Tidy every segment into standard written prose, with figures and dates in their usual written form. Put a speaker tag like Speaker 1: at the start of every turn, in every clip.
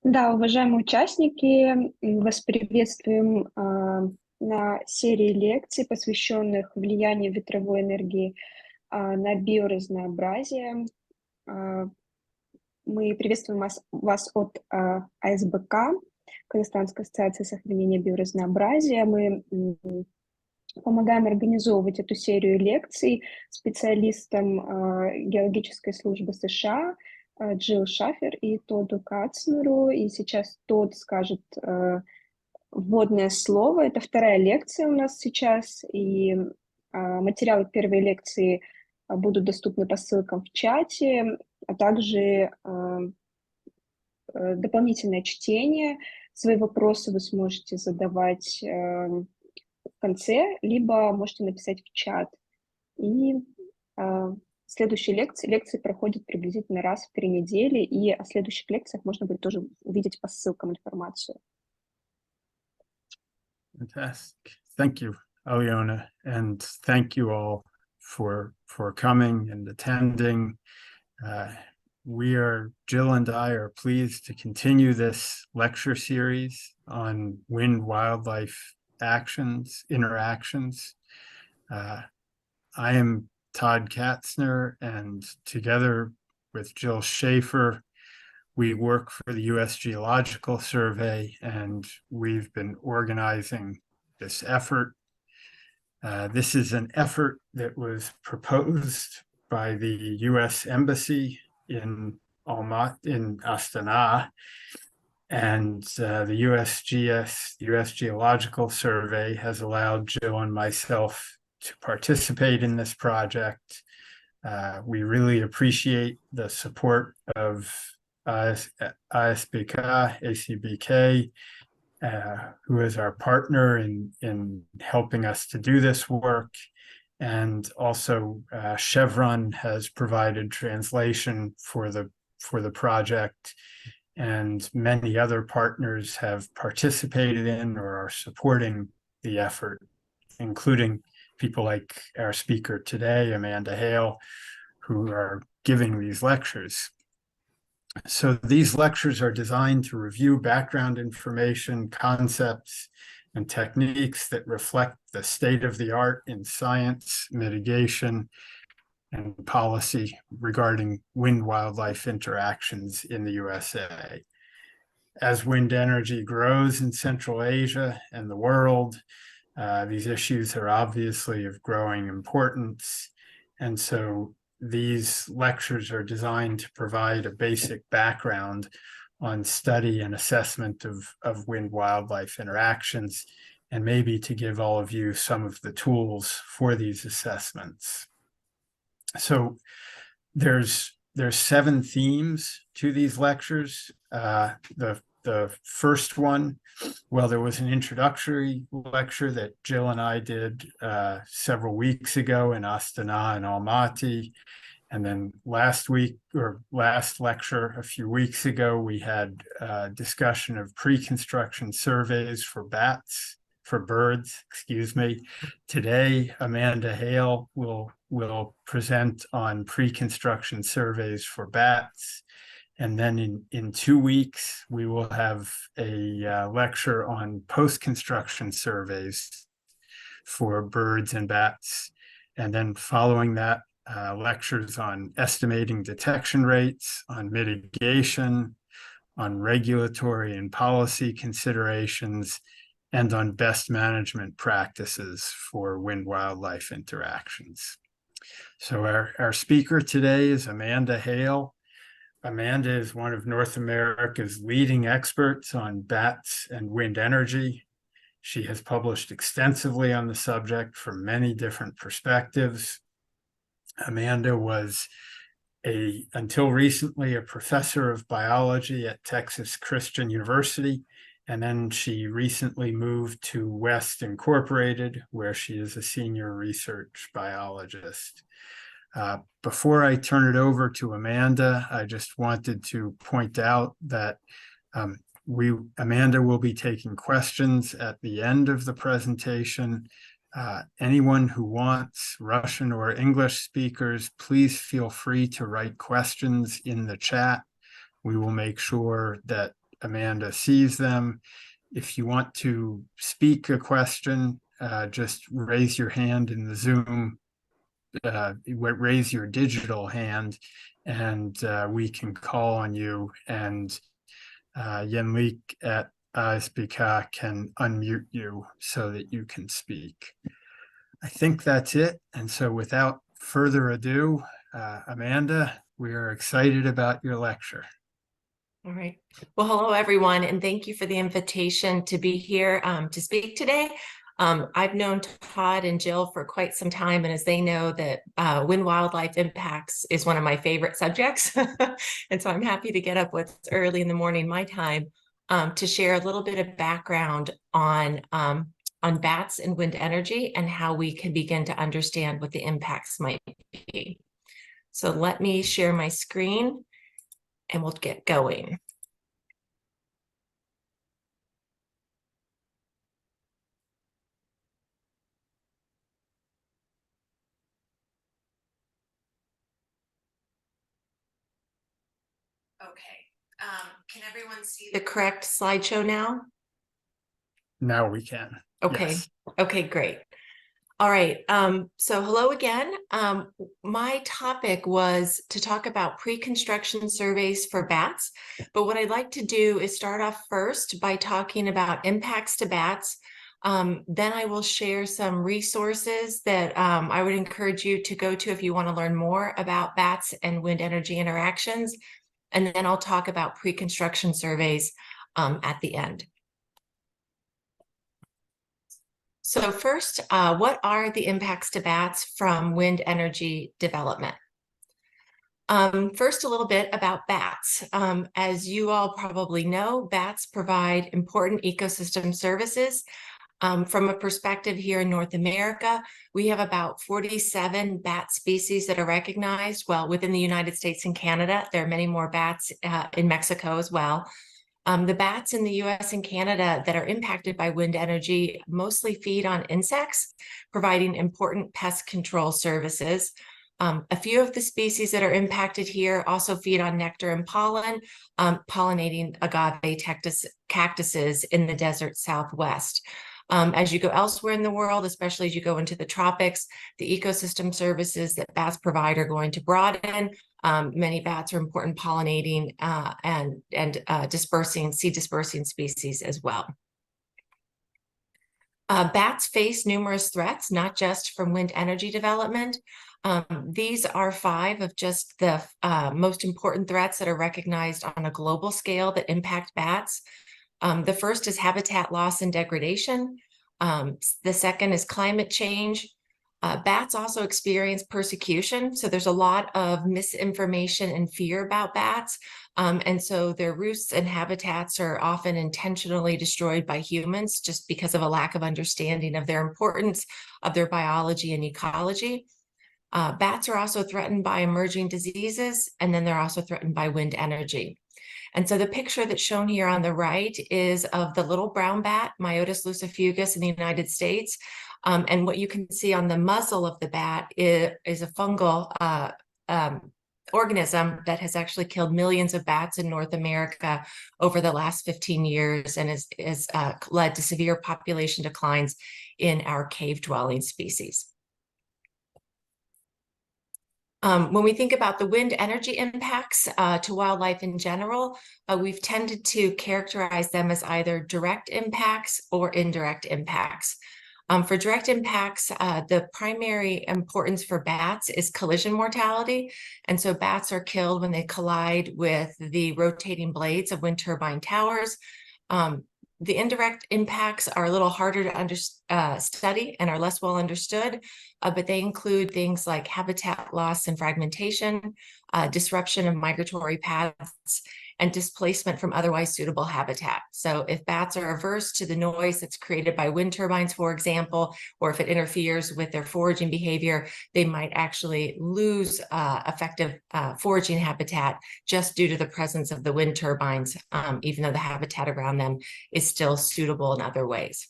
Speaker 1: Да, уважаемые участники, вас приветствуем на серии лекций, посвященных влиянию ветровой энергии на биоразнообразие. А, Мы приветствуем вас от АСБК, Казахстанской ассоциации сохранения биоразнообразия. Мы помогаем организовывать эту серию лекций специалистам геологической службы США Джилл Шафер и Тодду Кацнеру. И сейчас Тодд скажет вводное слово. Это вторая лекция у нас сейчас, и материалы первой лекции будут доступны по ссылкам в чате, а также дополнительное чтение. Свои вопросы вы сможете задавать в конце, либо можете написать в чат. И следующие лекции проходят приблизительно раз в 3 недели, и о следующих лекциях можно будет тоже увидеть по ссылкам информацию.
Speaker 2: Fantastic. Thank you, Aliona, and thank you all for coming and attending. Jill and I are pleased to continue this lecture series on wind-wildlife interactions. I am Todd Katzner, and together with Jill Schaefer, we work for the U.S. Geological Survey, and we've been organizing this effort. This is an effort that was proposed by the U.S. Embassy in Astana, and the U.S. Geological Survey has allowed Jill and myself to participate in this project. We really appreciate the support of ACBK, who is our partner in helping us to do this work. And also Chevron has provided translation for the project, and many other partners have participated in or are supporting the effort, including people like our speaker today, Amanda Hale, who are giving these lectures. So these lectures are designed to review background information, concepts, and techniques that reflect the state of the art in science, mitigation, and policy regarding wind-wildlife interactions in the USA. As wind energy grows in Central Asia and the world, these issues are obviously of growing importance. And so these lectures are designed to provide a basic background on study and assessment of wind-wildlife interactions, and maybe to give all of you some of the tools for these assessments. So there's 7 themes to these lectures. The first one, well, there was an introductory lecture that Jill and I did several weeks ago in Astana and Almaty. And then last lecture, a few weeks ago, we had a discussion of pre-construction surveys for birds. Today, Amanda Hale will present on pre-construction surveys for bats. And then in 2 weeks, we will have a lecture on post-construction surveys for birds and bats. And then following that, lectures on estimating detection rates, on mitigation, on regulatory and policy considerations, and on best management practices for wind-wildlife interactions. So our speaker today is Amanda Hale. Amanda is one of North America's leading experts on bats and wind energy. She has published extensively on the subject from many different perspectives. Amanda was until recently a professor of biology at Texas Christian University, and then she recently moved to West Incorporated, where she is a senior research biologist. Before I turn it over to Amanda, I just wanted to point out that Amanda will be taking questions at the end of the presentation. Anyone who wants, Russian or English speakers, please feel free to write questions in the chat. We will make sure that Amanda sees them. If you want to speak a question, just raise your hand in the Zoom, raise your digital hand, and we can call on you, and Yenlik at ISBK can unmute you so that you can speak. I think that's it. And so without further ado, Amanda, we are excited about your lecture.
Speaker 3: All right. Well, hello, everyone, and thank you for the invitation to be here to speak today. I've known Todd and Jill for quite some time, and as they know, that wind wildlife impacts is one of my favorite subjects. And so I'm happy to get up with early in the morning, my time, to share a little bit of background on bats and wind energy and how we can begin to understand what the impacts might be. So let me share my screen and we'll get going. Okay. Can everyone see the correct slideshow now?
Speaker 2: Now we can.
Speaker 3: Okay.
Speaker 2: Yes.
Speaker 3: Okay, great. All right. So hello again. My topic was to talk about pre-construction surveys for bats. But what I'd like to do is start off first by talking about impacts to bats. Then I will share some resources that I would encourage you to go to if you want to learn more about bats and wind energy interactions. And then I'll talk about pre-construction surveys at the end. So first, what are the impacts to bats from wind energy development? First, a little bit about bats. As you all probably know, bats provide important ecosystem services. From a perspective here in North America, we have about 47 bat species that are recognized. Well, within the United States and Canada, there are many more bats in Mexico as well. The bats in the US and Canada that are impacted by wind energy mostly feed on insects, providing important pest control services. A few of the species that are impacted here also feed on nectar and pollen, pollinating agave cactuses in the desert Southwest. As you go elsewhere in the world, especially as you go into the tropics, the ecosystem services that bats provide are going to broaden. Many bats are important pollinating and dispersing, seed dispersing species as well. Bats face numerous threats, not just from wind energy development. These are 5 of just the most important threats that are recognized on a global scale that impact bats. The first is habitat loss and degradation. The second is climate change. Bats also experience persecution. So there's a lot of misinformation and fear about bats. And so their roosts and habitats are often intentionally destroyed by humans just because of a lack of understanding of their importance of their biology and ecology. Bats are also threatened by emerging diseases, and then they're also threatened by wind energy. And so the picture that's shown here on the right is of the little brown bat, Myotis lucifugus in the United States. And what you can see on the muzzle of the bat is a fungal organism that has actually killed millions of bats in North America over the last 15 years and has led to severe population declines in our cave-dwelling species. When we think about the wind energy impacts to wildlife in general, we've tended to characterize them as either direct impacts or indirect impacts. For direct impacts, the primary importance for bats is collision mortality. And so bats are killed when they collide with the rotating blades of wind turbine towers. The indirect impacts are a little harder to study and are less well understood, but they include things like habitat loss and fragmentation, disruption of migratory paths, and displacement from otherwise suitable habitat. So if bats are averse to the noise that's created by wind turbines, for example, or if it interferes with their foraging behavior, they might actually lose effective foraging habitat just due to the presence of the wind turbines, even though the habitat around them is still suitable in other ways.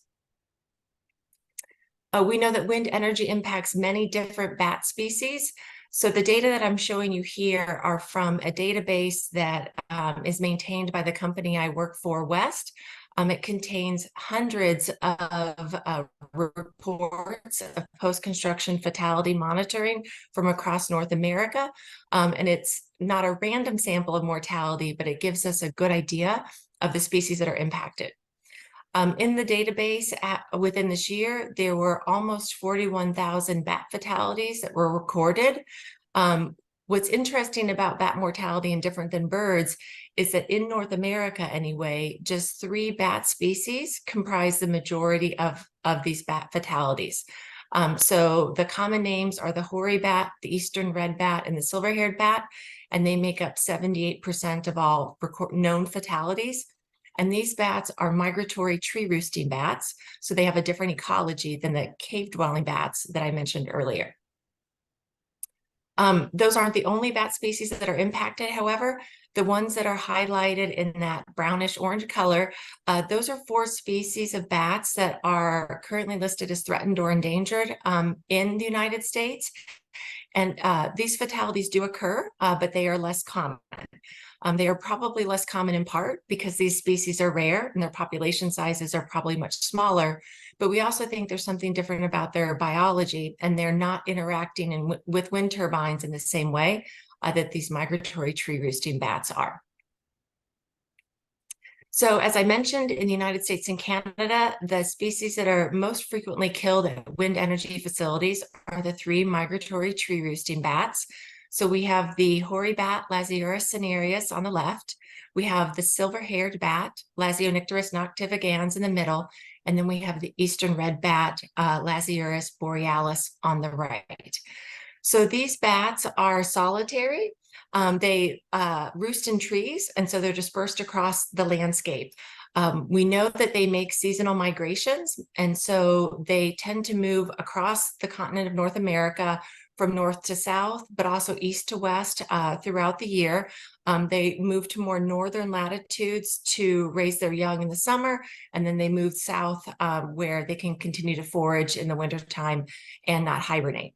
Speaker 3: We know that wind energy impacts many different bat species. So the data that I'm showing you here are from a database that is maintained by the company I work for, West. It contains hundreds of reports of post-construction fatality monitoring from across North America. And it's not a random sample of mortality, but it gives us a good idea of the species that are impacted. In the database within this year, there were almost 41,000 bat fatalities that were recorded. What's interesting about bat mortality and different than birds is that in North America anyway, just 3 bat species comprise the majority of these bat fatalities. So the common names are the hoary bat, the eastern red bat, and the silver-haired bat, and they make up 78% of all known fatalities. And these bats are migratory tree roosting bats, so they have a different ecology than the cave-dwelling bats that I mentioned earlier. Those aren't the only bat species that are impacted, however. The ones that are highlighted in that brownish orange color, those are 4 species of bats that are currently listed as threatened or endangered in the United States. And these fatalities do occur, but they are less common. They are probably less common in part because these species are rare and their population sizes are probably much smaller. But we also think there's something different about their biology, and they're not interacting with wind turbines in the same way that these migratory tree roosting bats are. So as I mentioned, in the United States and Canada, the species that are most frequently killed at wind energy facilities are the 3 migratory tree roosting bats. So we have the hoary bat, Lasiurus cinereus, on the left. We have the silver-haired bat, Lasionycterus noctivigans, in the middle. And then we have the eastern red bat, Lasiurus borealis, on the right. So these bats are solitary. They roost in trees, and so they're dispersed across the landscape. We know that they make seasonal migrations, and so they tend to move across the continent of North America from north to south, but also east to west throughout the year. They move to more northern latitudes to raise their young in the summer, and then they move south where they can continue to forage in the wintertime and not hibernate.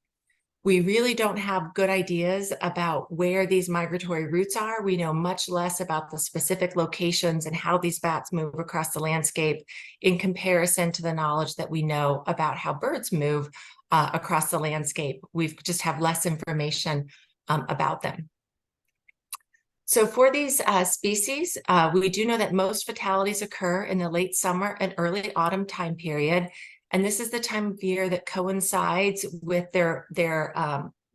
Speaker 3: We really don't have good ideas about where these migratory routes are. We know much less about the specific locations and how these bats move across the landscape in comparison to the knowledge that we know about how birds move across the landscape. We just have less information about them. So for these species, we do know that most fatalities occur in the late summer and early autumn time period. And this is the time of year that coincides with their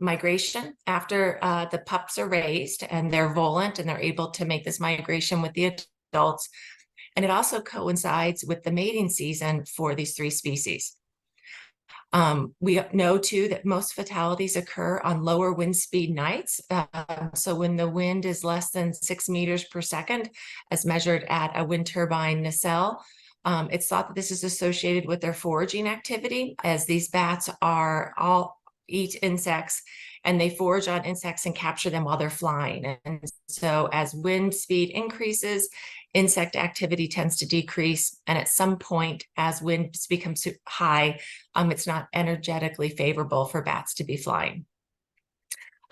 Speaker 3: migration after the pups are raised and they're volant and they're able to make this migration with the adults. And it also coincides with the mating season for these 3 species. We know too that most fatalities occur on lower wind speed nights. So when the wind is less than 6 meters per second, as measured at a wind turbine nacelle, it's thought that this is associated with their foraging activity, as these bats all eat insects and they forage on insects and capture them while they're flying. And so as wind speed increases, insect activity tends to decrease. And at some point, as wind becomes high, it's not energetically favorable for bats to be flying.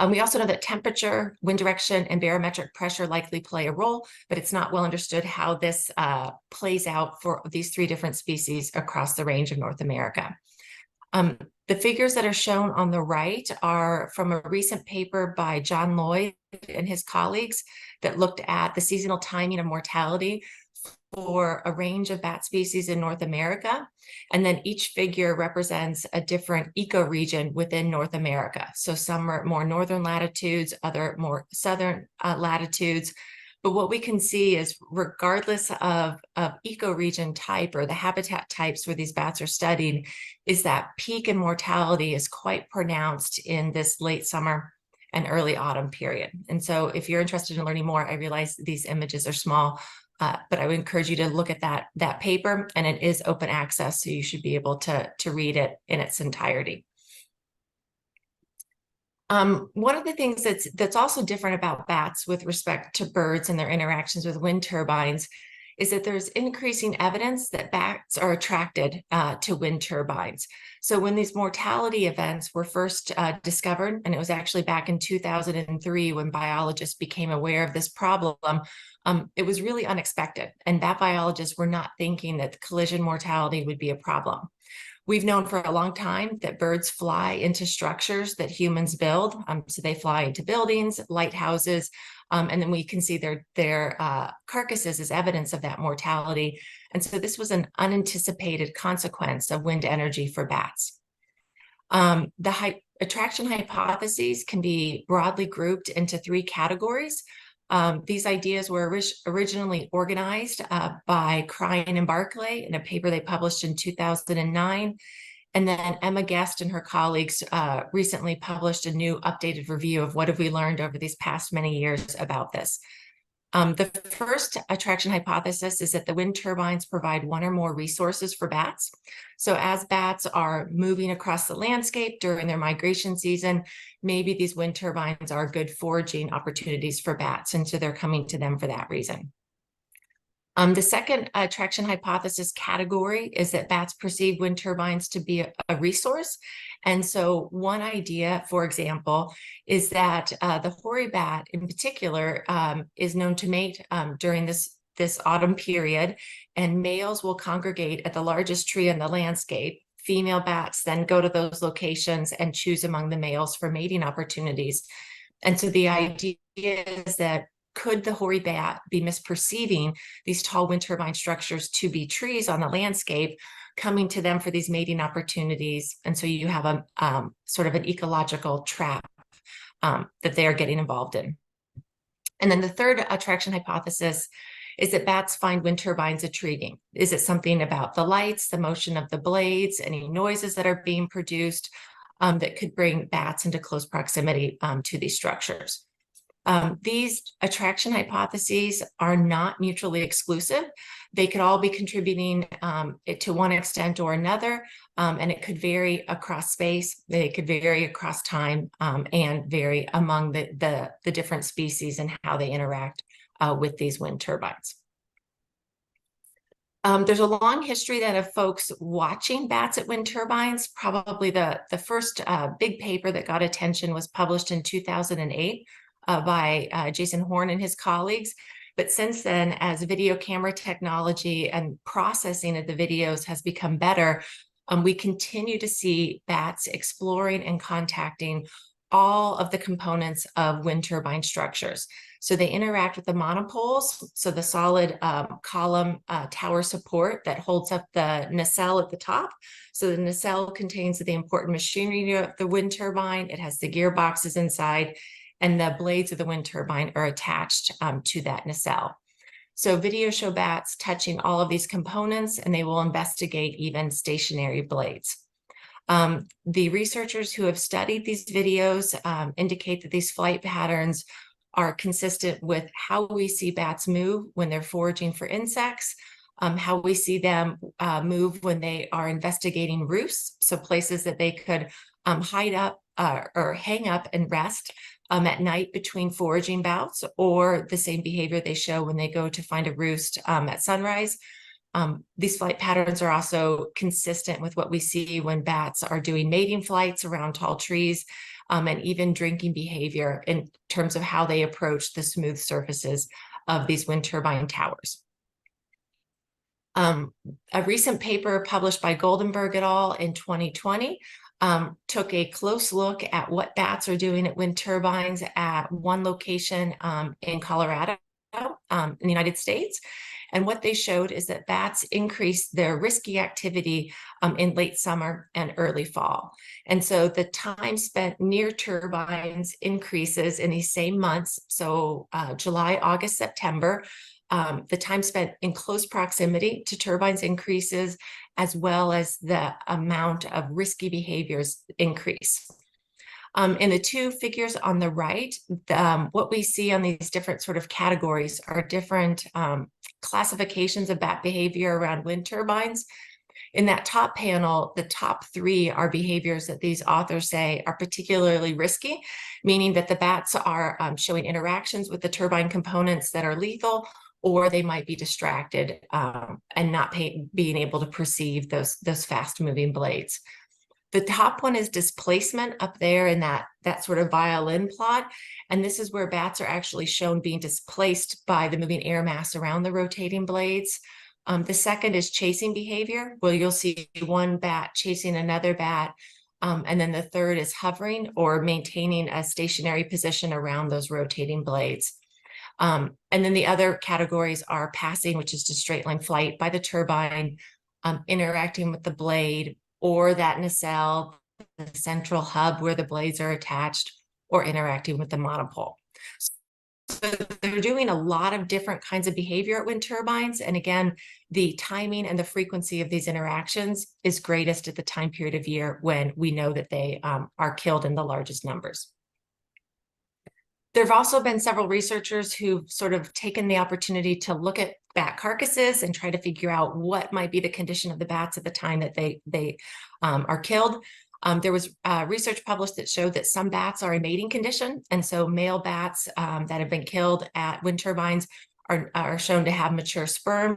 Speaker 3: We also know that temperature, wind direction, and barometric pressure likely play a role, but it's not well understood how this plays out for these 3 different species across the range of North America. The figures that are shown on the right are from a recent paper by John Lloyd and his colleagues that looked at the seasonal timing of mortality for a range of bat species in North America. And then each figure represents a different ecoregion within North America. So some are more northern latitudes, other more southern latitudes. But what we can see is, regardless of ecoregion type or the habitat types where these bats are studied, is that peak in mortality is quite pronounced in this late summer and early autumn period. And so if you're interested in learning more, I realize these images are small, but I would encourage you to look at that paper, and it is open access, so you should be able to read it in its entirety. One of the things that's also different about bats with respect to birds and their interactions with wind turbines is that there's increasing evidence that bats are attracted to wind turbines. So when these mortality events were first discovered, and it was actually back in 2003 when biologists became aware of this problem, it was really unexpected. And bat biologists were not thinking that the collision mortality would be a problem. We've known for a long time that birds fly into structures that humans build. So they fly into buildings, lighthouses, and then we can see their carcasses as evidence of that mortality. And so this was an unanticipated consequence of wind energy for bats. The attraction hypotheses can be broadly grouped into three categories. These ideas were originally organized by Cryan and Barclay in a paper they published in 2009. And then Emma Guest and her colleagues recently published a new updated review of what have we learned over these past many years about this. The first attraction hypothesis is that the wind turbines provide one or more resources for bats. So as bats are moving across the landscape during their migration season, maybe these wind turbines are good foraging opportunities for bats, and so they're coming to them for that reason. The second attraction hypothesis category is that bats perceive wind turbines to be a resource. And so one idea, for example, is that the hoary bat in particular is known to mate during this autumn period, and males will congregate at the largest tree in the landscape. Female bats then go to those locations and choose among the males for mating opportunities. And so the idea is that could the hoary bat be misperceiving these tall wind turbine structures to be trees on the landscape, coming to them for these mating opportunities? And so you have a sort of an ecological trap that they are getting involved in. And then the third attraction hypothesis is that bats find wind turbines intriguing. Is it something about the lights, the motion of the blades, any noises that are being produced that could bring bats into close proximity to these structures? These attraction hypotheses are not mutually exclusive. They could all be contributing to one extent or another, and it could vary across space. They could vary across time and vary among the different species and how they interact with these wind turbines. There's a long history then of folks watching bats at wind turbines. Probably the first big paper that got attention was published in 2008. By Jason Horn and his colleagues. But since then, as video camera technology and processing of the videos has become better, we continue to see bats exploring and contacting all of the components of wind turbine structures. So they interact with the monopoles, so the solid column tower support that holds up the nacelle at the top. So the nacelle contains the important machinery of the wind turbine. It has the gearboxes inside, and the blades of the wind turbine are attached to that nacelle. So videos show bats touching all of these components, and they will investigate even stationary blades. The researchers who have studied these videos indicate that these flight patterns are consistent with how we see bats move when they're foraging for insects, how we see them move when they are investigating roosts, so places that they could hide up or hang up and rest at night between foraging bouts, or the same behavior they show when they go to find a roost at sunrise. These flight patterns are also consistent with what we see when bats are doing mating flights around tall trees, and even drinking behavior in terms of how they approach the smooth surfaces of these wind turbine towers. A recent paper published by Goldenberg et al. In 2020 took a close look at what bats are doing at wind turbines at one location in Colorado, in the United States. And what they showed is that bats increase their risky activity in late summer and early fall. And so the time spent near turbines increases in these same months. So July, August, September. The time spent in close proximity to turbines increases, as well as the amount of risky behaviors increase. In the two figures on the right, what we see on these different sort of categories are different classifications of bat behavior around wind turbines. In that top panel, the top three are behaviors that these authors say are particularly risky, meaning that the bats are showing interactions with the turbine components that are lethal, or they might be distracted and not being able to perceive those fast-moving blades. The top one is displacement up there in that sort of violin plot. And this is where bats are actually shown being displaced by the moving air mass around the rotating blades. The second is chasing behavior, where you'll see one bat chasing another bat. And then the third is hovering or maintaining a stationary position around those rotating blades. And then the other categories are passing, which is just straight line flight by the turbine, interacting with the blade, or that nacelle, the central hub where the blades are attached, or interacting with the monopole. So they're doing a lot of different kinds of behavior at wind turbines. And again, the timing and the frequency of these interactions is greatest at the time period of year when we know that they are killed in the largest numbers. There have also been several researchers who've sort of taken the opportunity to look at bat carcasses and try to figure out what might be the condition of the bats at the time that they are killed. There was research published that showed that some bats are in mating condition, and so male bats that have been killed at wind turbines are shown to have mature sperm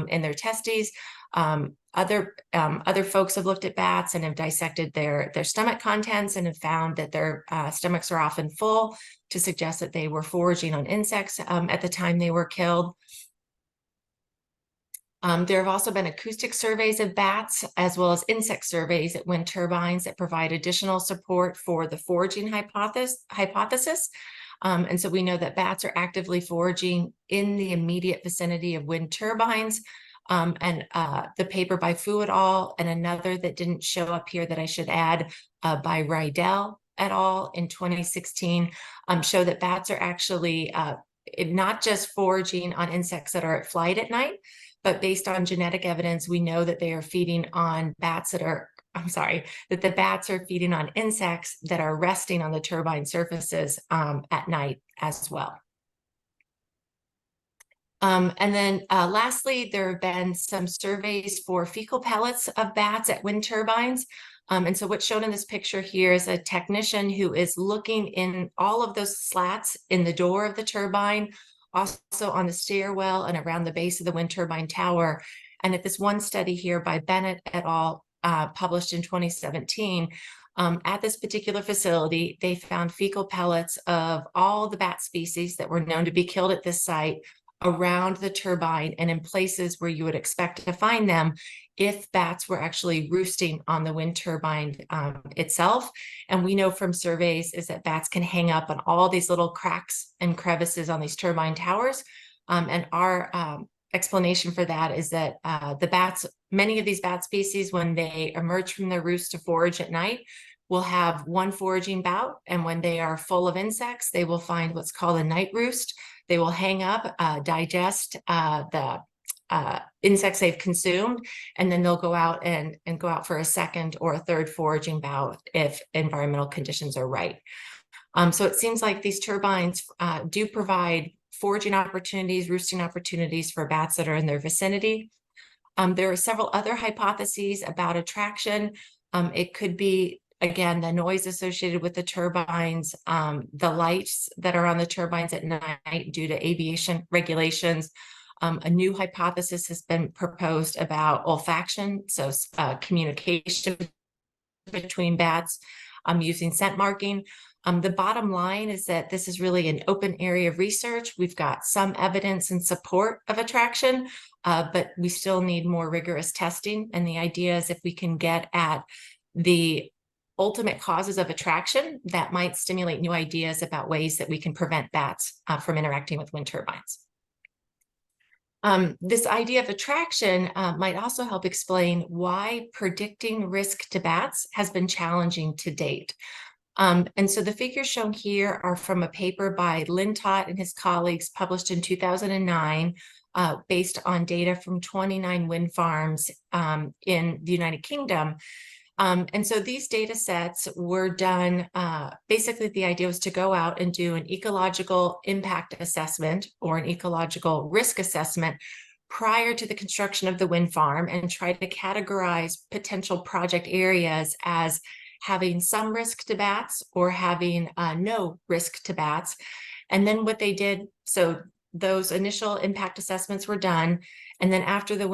Speaker 3: in their testes. Other folks have looked at bats and have dissected their stomach contents and have found that their stomachs are often full, to suggest that they were foraging on insects at the time they were killed. There have also been acoustic surveys of bats, as well as insect surveys at wind turbines that provide additional support for the foraging hypothesis. And so we know that bats are actively foraging in the immediate vicinity of wind turbines. And the paper by Fu et al. And another that didn't show up here that I should add by Rydell et al. In 2016 show that bats are actually not just foraging on insects that are at flight at night, but based on genetic evidence, we know that they are feeding on bats that are, that the bats are feeding on insects that are resting on the turbine surfaces at night as well. And then lastly, there have been some surveys for fecal pellets of bats at wind turbines. And so what's shown in this picture here is a technician who is looking in all of those slats in the door of the turbine, also on the stairwell and around the base of the wind turbine tower. And at this one study here by Bennett et al., published in 2017, at this particular facility, they found fecal pellets of all the bat species that were known to be killed at this site around the turbine and in places where you would expect to find them if bats were actually roosting on the wind turbine itself. And we know from surveys is that bats can hang up on all these little cracks and crevices on these turbine towers. And our explanation for that is that many of these bat species, when they emerge from their roost to forage at night, will have one foraging bout. And when they are full of insects, they will find what's called a night roost. They will hang up, digest the insects they've consumed, and then they'll go out and go out for a second or a third foraging bout if environmental conditions are right. So it seems like these turbines do provide foraging opportunities, roosting opportunities for bats that are in their vicinity. There are several other hypotheses about attraction. It could be, again, the noise associated with the turbines, the lights that are on the turbines at night due to aviation regulations. A new hypothesis has been proposed about olfaction, so communication between bats using scent marking. The bottom line is that this is really an open area of research. We've got some evidence and support of attraction, but we still need more rigorous testing. And the idea is if we can get at the ultimate causes of attraction, that might stimulate new ideas about ways that we can prevent bats from interacting with wind turbines. This idea of attraction might also help explain why predicting risk to bats has been challenging to date. And so the figures shown here are from a paper by Lintott and his colleagues published in 2009, based on data from 29 wind farms in the United Kingdom. And so these data sets were done, basically the idea was to go out and do an ecological impact assessment or an ecological risk assessment prior to the construction of the wind farm and try to categorize potential project areas as having some risk to bats or having no risk to bats. And then what they did, so those initial impact assessments were done. And then after the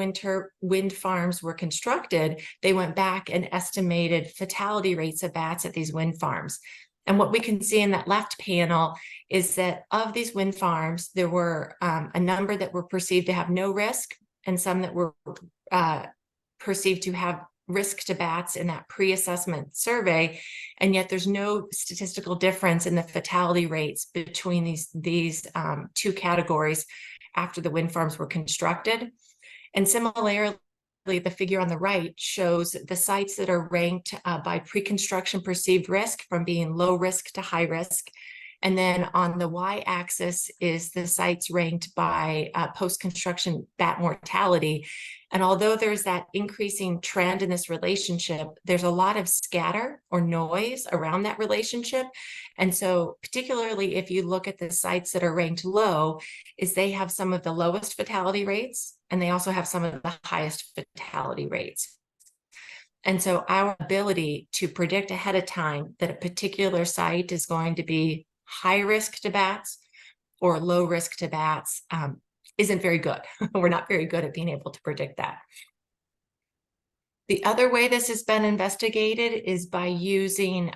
Speaker 3: wind farms were constructed, they went back and estimated fatality rates of bats at these wind farms. And what we can see in that left panel is that of these wind farms, there were a number that were perceived to have no risk and some that were perceived to have risk to bats in that pre-assessment survey. And yet there's no statistical difference in the fatality rates between these two categories after the wind farms were constructed. And similarly, the figure on the right shows the sites that are ranked by pre-construction perceived risk from being low risk to high risk. And then on the y-axis is the sites ranked by post-construction bat mortality. And although there's that increasing trend in this relationship, there's a lot of scatter or noise around that relationship. And so particularly if you look at the sites that are ranked low, is they have some of the lowest fatality rates, and they also have some of the highest fatality rates. And so our ability to predict ahead of time that a particular site is going to be high risk to bats or low risk to bats isn't very good. We're not very good at being able to predict that. The other way this has been investigated is by using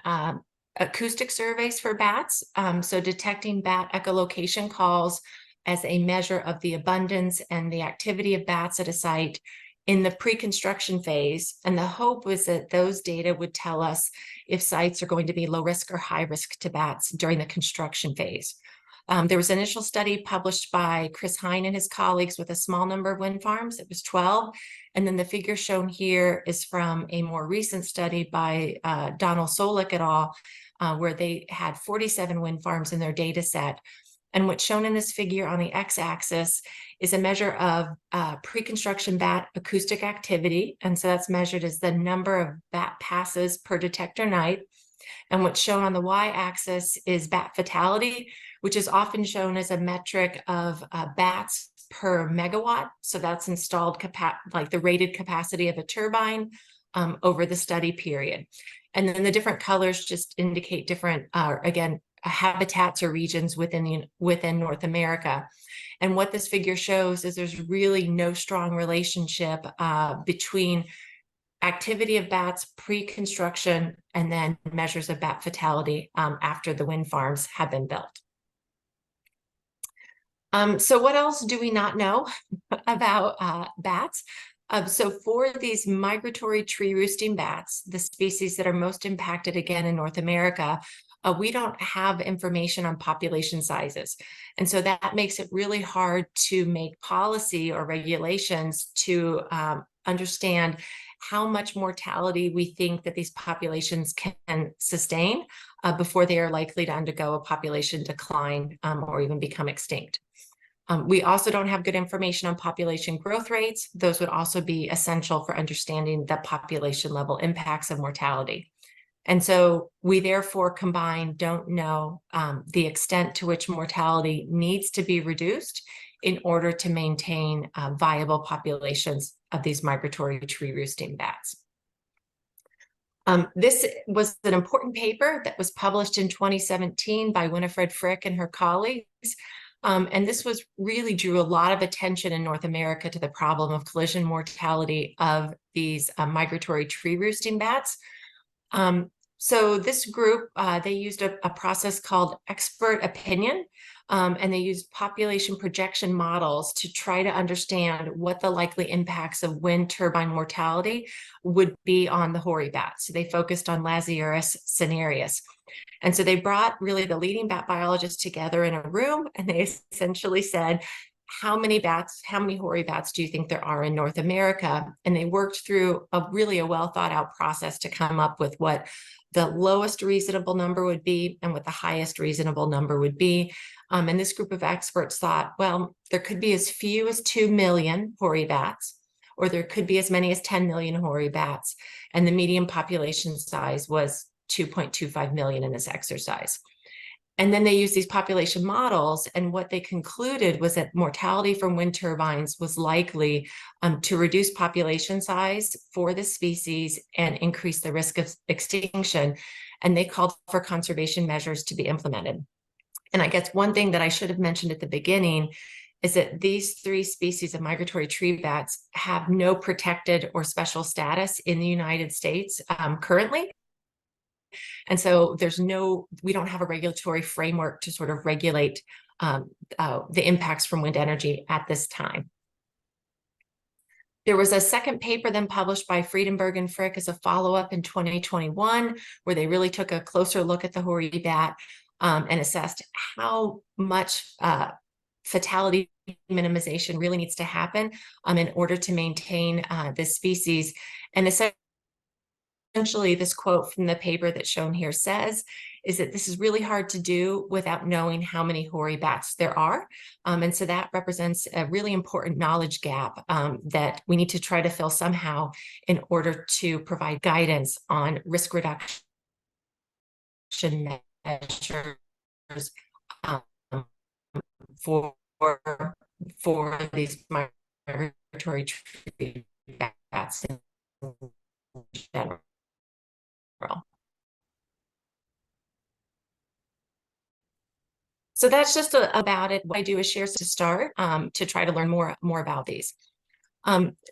Speaker 3: acoustic surveys for bats. So detecting bat echolocation calls as a measure of the abundance and the activity of bats at a site in the pre-construction phase. And the hope was that those data would tell us if sites are going to be low risk or high risk to bats during the construction phase. There was an initial study published by Chris Hine and his colleagues with a small number of wind farms. It was 12. And then the figure shown here is from a more recent study by Donald Solik et al., where they had 47 wind farms in their data set. And what's shown in this figure on the x-axis is a measure of pre-construction bat acoustic activity. And so that's measured as the number of bat passes per detector night. And what's shown on the y-axis is bat fatality, which is often shown as a metric of bats per megawatt. So that's installed like the rated capacity of a turbine over the study period. And then the different colors just indicate different, again, habitats or regions within North America. And what this figure shows is there's really no strong relationship between activity of bats pre-construction and then measures of bat fatality after the wind farms have been built. So what else do we not know about bats? So for these migratory tree roosting bats, the species that are most impacted again in North America, we don't have information on population sizes. And so that makes it really hard to make policy or regulations to understand how much mortality we think that these populations can sustain before they are likely to undergo a population decline or even become extinct. We also don't have good information on population growth rates. Those would also be essential for understanding the population level impacts of mortality. And so we therefore don't know the extent to which mortality needs to be reduced in order to maintain viable populations of these migratory tree roosting bats. This was an important paper that was published in 2017 by Winifred Frick and her colleagues. And this really drew a lot of attention in North America to the problem of collision mortality of these migratory tree roosting bats. So this group, they used a process called expert opinion, and they used population projection models to try to understand what the likely impacts of wind turbine mortality would be on the hoary bats. So they focused on Lasiurus cinereus. And so they brought really the leading bat biologists together in a room, and they essentially said, how many hoary bats do you think there are in North America? And they worked through a well thought out process to come up with what the lowest reasonable number would be and what the highest reasonable number would be. And this group of experts thought, well, there could be as few as 2 million hoary bats, or there could be as many as 10 million hoary bats. And the median population size was 2.25 million in this exercise. And then they used these population models, and what they concluded was that mortality from wind turbines was likely to reduce population size for the species and increase the risk of extinction. And they called for conservation measures to be implemented. And I guess one thing that I should have mentioned at the beginning is that these 3 species of migratory tree bats have no protected or special status in the United States currently. And so we don't have a regulatory framework to sort of regulate the impacts from wind energy at this time. There was a second paper then published by Friedenberg and Frick as a follow-up in 2021, where they really took a closer look at the hoary bat and assessed how much fatality minimization really needs to happen in order to maintain this species. And essentially, this quote from the paper that's shown here says, is that this is really hard to do without knowing how many hoary bats there are. And so that represents a really important knowledge gap that we need to try to fill somehow in order to provide guidance on risk reduction measures for these migratory tree bats in general. So that's just about it. What I do is share to start to try to learn more about these.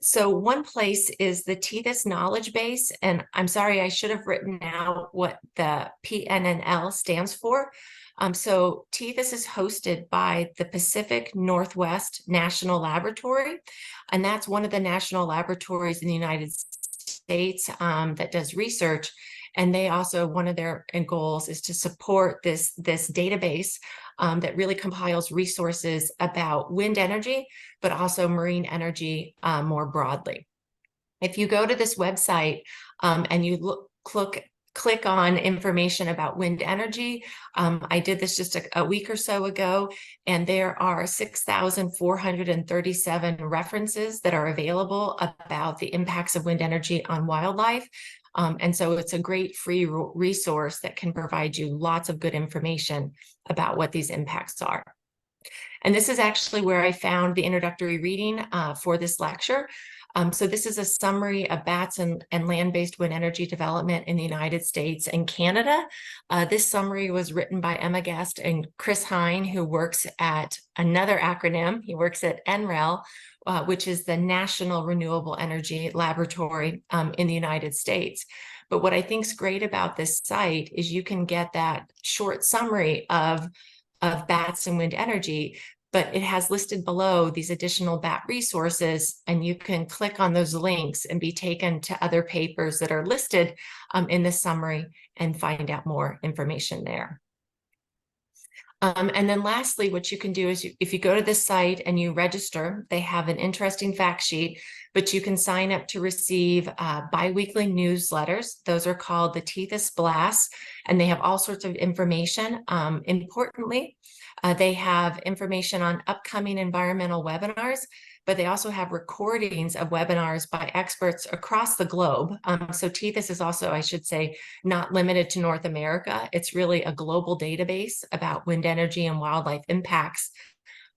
Speaker 3: So one place is the TETHIS knowledge base, and I'm sorry, I should have written out what the PNNL stands for. So TETHIS is hosted by the Pacific Northwest National Laboratory, and that's one of the national laboratories in the United States that does research. And they also, one of their goals is to support this database that really compiles resources about wind energy, but also marine energy more broadly. If you go to this website and you click on information about wind energy, I did this just a week or so ago, and there are 6,437 references that are available about the impacts of wind energy on wildlife. And so it's a great free resource that can provide you lots of good information about what these impacts are. And this is actually where I found the introductory reading for this lecture. So this is a summary of bats and land-based wind energy development in the United States and Canada. This summary was written by Emma Guest and Chris Hine, who works at another acronym. He works at NREL, which is the National Renewable Energy Laboratory in the United States. But what I think is great about this site is you can get that short summary of bats and wind energy, but it has listed below these additional bat resources, and you can click on those links and be taken to other papers that are listed in this summary and find out more information there. And then lastly, what you can do is if you go to this site and you register, they have an interesting fact sheet, but you can sign up to receive biweekly newsletters. Those are called the TETHIS Blasts, and they have all sorts of information. Importantly, they have information on upcoming environmental webinars, but they also have recordings of webinars by experts across the globe. So TETHIS is also, I should say, not limited to North America. It's really a global database about wind energy and wildlife impacts.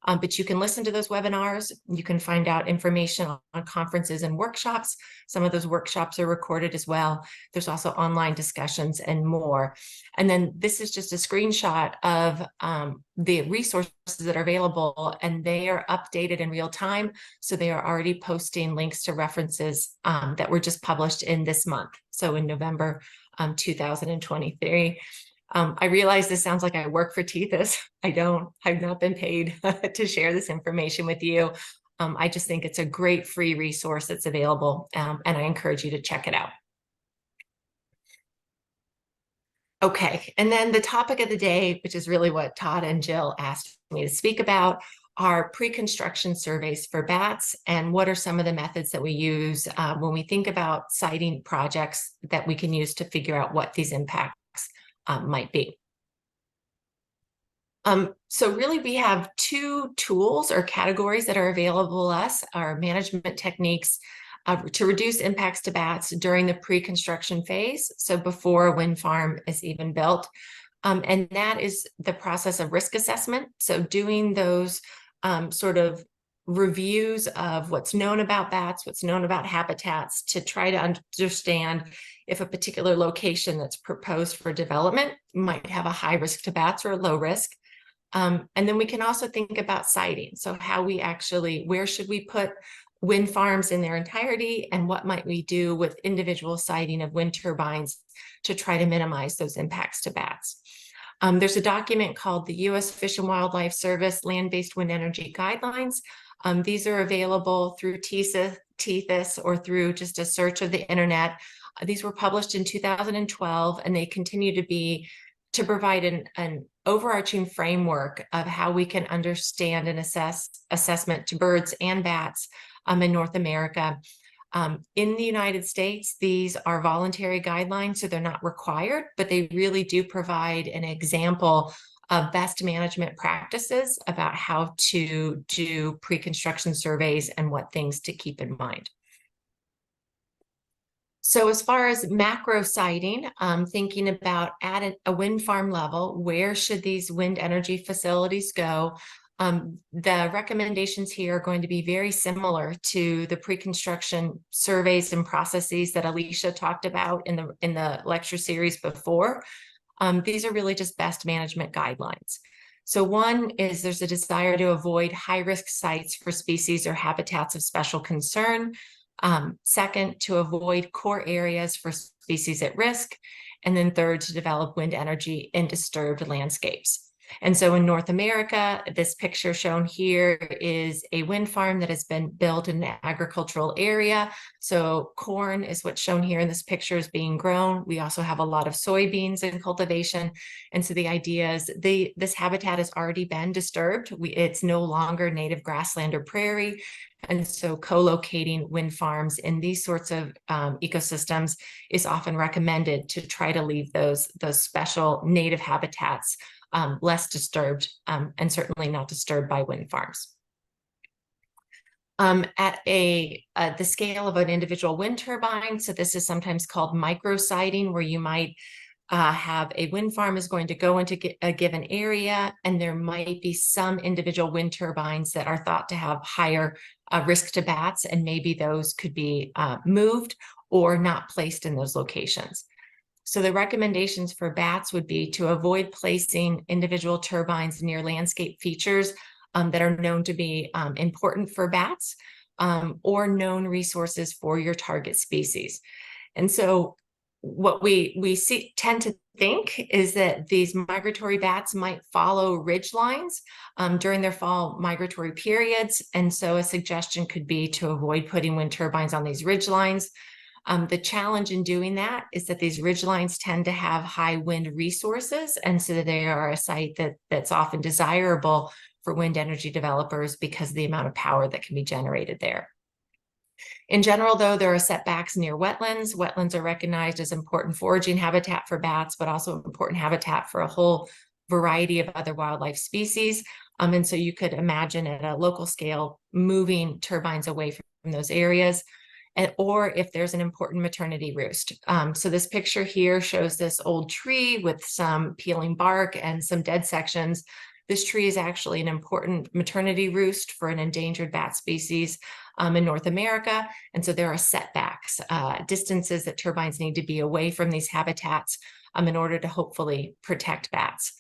Speaker 3: But you can listen to those webinars. You can find out information on conferences and workshops. Some of those workshops are recorded as well. There's also online discussions and more. And then this is just a screenshot of the resources that are available, and they are updated in real time. So they are already posting links to references that were just published in this month. So in November 2023. I realize this sounds like I work for TETHIS. I don't. I've not been paid to share this information with you. I just think it's a great free resource that's available, and I encourage you to check it out. Okay, and then the topic of the day, which is really what Todd and Jill asked me to speak about, are pre-construction surveys for bats, and what are some of the methods that we use when we think about siting projects that we can use to figure out what these impacts might be. So really we have 2 tools or categories that are available to us, our management techniques to reduce impacts to bats during the pre-construction phase, so before a wind farm is even built. And that is the process of risk assessment. So doing those sort of reviews of what's known about bats, what's known about habitats, to try to understand if a particular location that's proposed for development might have a high risk to bats or a low risk. And then we can also think about siting. So how we actually, where should we put wind farms in their entirety, and what might we do with individual siting of wind turbines to try to minimize those impacts to bats. There's a document called the U.S. Fish and Wildlife Service Land-Based Wind Energy Guidelines. These are available through TESIS or through just a search of the internet. These were published in 2012, and they continue to provide an overarching framework of how we can understand and assessment to birds and bats in North America. In the United States, these are voluntary guidelines, so they're not required, but they really do provide an example of best management practices about how to do pre-construction surveys and what things to keep in mind. So as far as macro siting, thinking about at a wind farm level, where should these wind energy facilities go? The recommendations here are going to be very similar to the pre-construction surveys and processes that Alicia talked about in the lecture series before. These are really just best management guidelines. So one is there's a desire to avoid high-risk sites for species or habitats of special concern. Second, to avoid core areas for species at risk. And then third, to develop wind energy in disturbed landscapes. And so in North America, this picture shown here is a wind farm that has been built in an agricultural area. So corn is what's shown here in this picture is being grown. We also have a lot of soybeans in cultivation. And so the idea is this habitat has already been disturbed. It's no longer native grassland or prairie. And so co-locating wind farms in these sorts of ecosystems is often recommended to try to leave those special native habitats less disturbed and certainly not disturbed by wind farms. At the scale of an individual wind turbine, so this is sometimes called micro siting, where you might have a wind farm is going to go into a given area, and there might be some individual wind turbines that are thought to have higher risk to bats, and maybe those could be moved or not placed in those locations. So the recommendations for bats would be to avoid placing individual turbines near landscape features that are known to be important for bats or known resources for your target species. And so what we tend to think is that these migratory bats might follow ridge lines during their fall migratory periods. And so a suggestion could be to avoid putting wind turbines on these ridge lines. The challenge in doing that is that these ridge lines tend to have high wind resources, and so they are a site that's often desirable for wind energy developers because of the amount of power that can be generated there. In general, though, there are setbacks near wetlands. Wetlands are recognized as important foraging habitat for bats, but also important habitat for a whole variety of other wildlife species. And so you could imagine at a local scale moving turbines away from those areas. Or if there's an important maternity roost. So this picture here shows this old tree with some peeling bark and some dead sections. This tree is actually an important maternity roost for an endangered bat species in North America. And so there are setbacks, distances that turbines need to be away from these habitats in order to hopefully protect bats.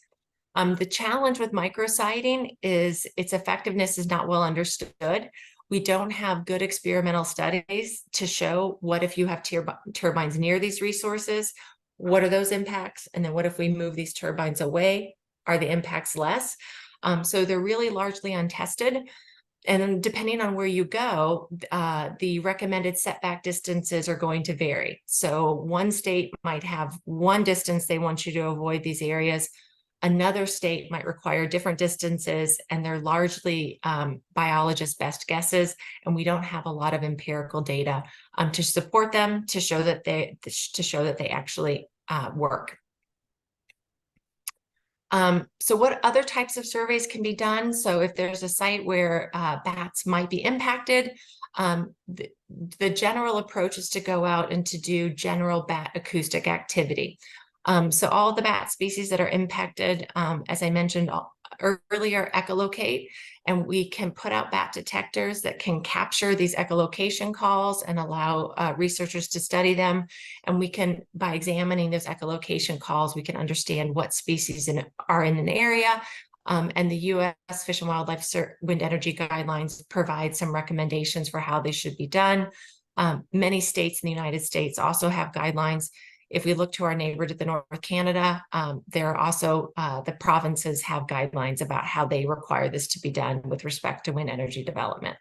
Speaker 3: The challenge with micrositing is its effectiveness is not well understood. We don't have good experimental studies to show what if you have turbines near these resources, what are those impacts? And then what if we move these turbines away? Are the impacts less? So they're really largely untested. And then depending on where you go, the recommended setback distances are going to vary. So one state might have one distance they want you to avoid these areas. Another state might require different distances, and they're largely biologists' best guesses, and we don't have a lot of empirical data to support them to show that they actually work. So what other types of surveys can be done? So if there's a site where bats might be impacted, the general approach is to go out and to do general bat acoustic activity. So all the bat species that are impacted, as I mentioned earlier, echolocate, and we can put out bat detectors that can capture these echolocation calls and allow researchers to study them. And we can, by examining those echolocation calls, we can understand what species are in an area And the U.S. Fish and Wildlife Wind Energy Guidelines provide some recommendations for how they should be done. Many states in the United States also have guidelines. If we look to our neighbor to the north, Canada, there are also the provinces have guidelines about how they require this to be done with respect to wind energy development.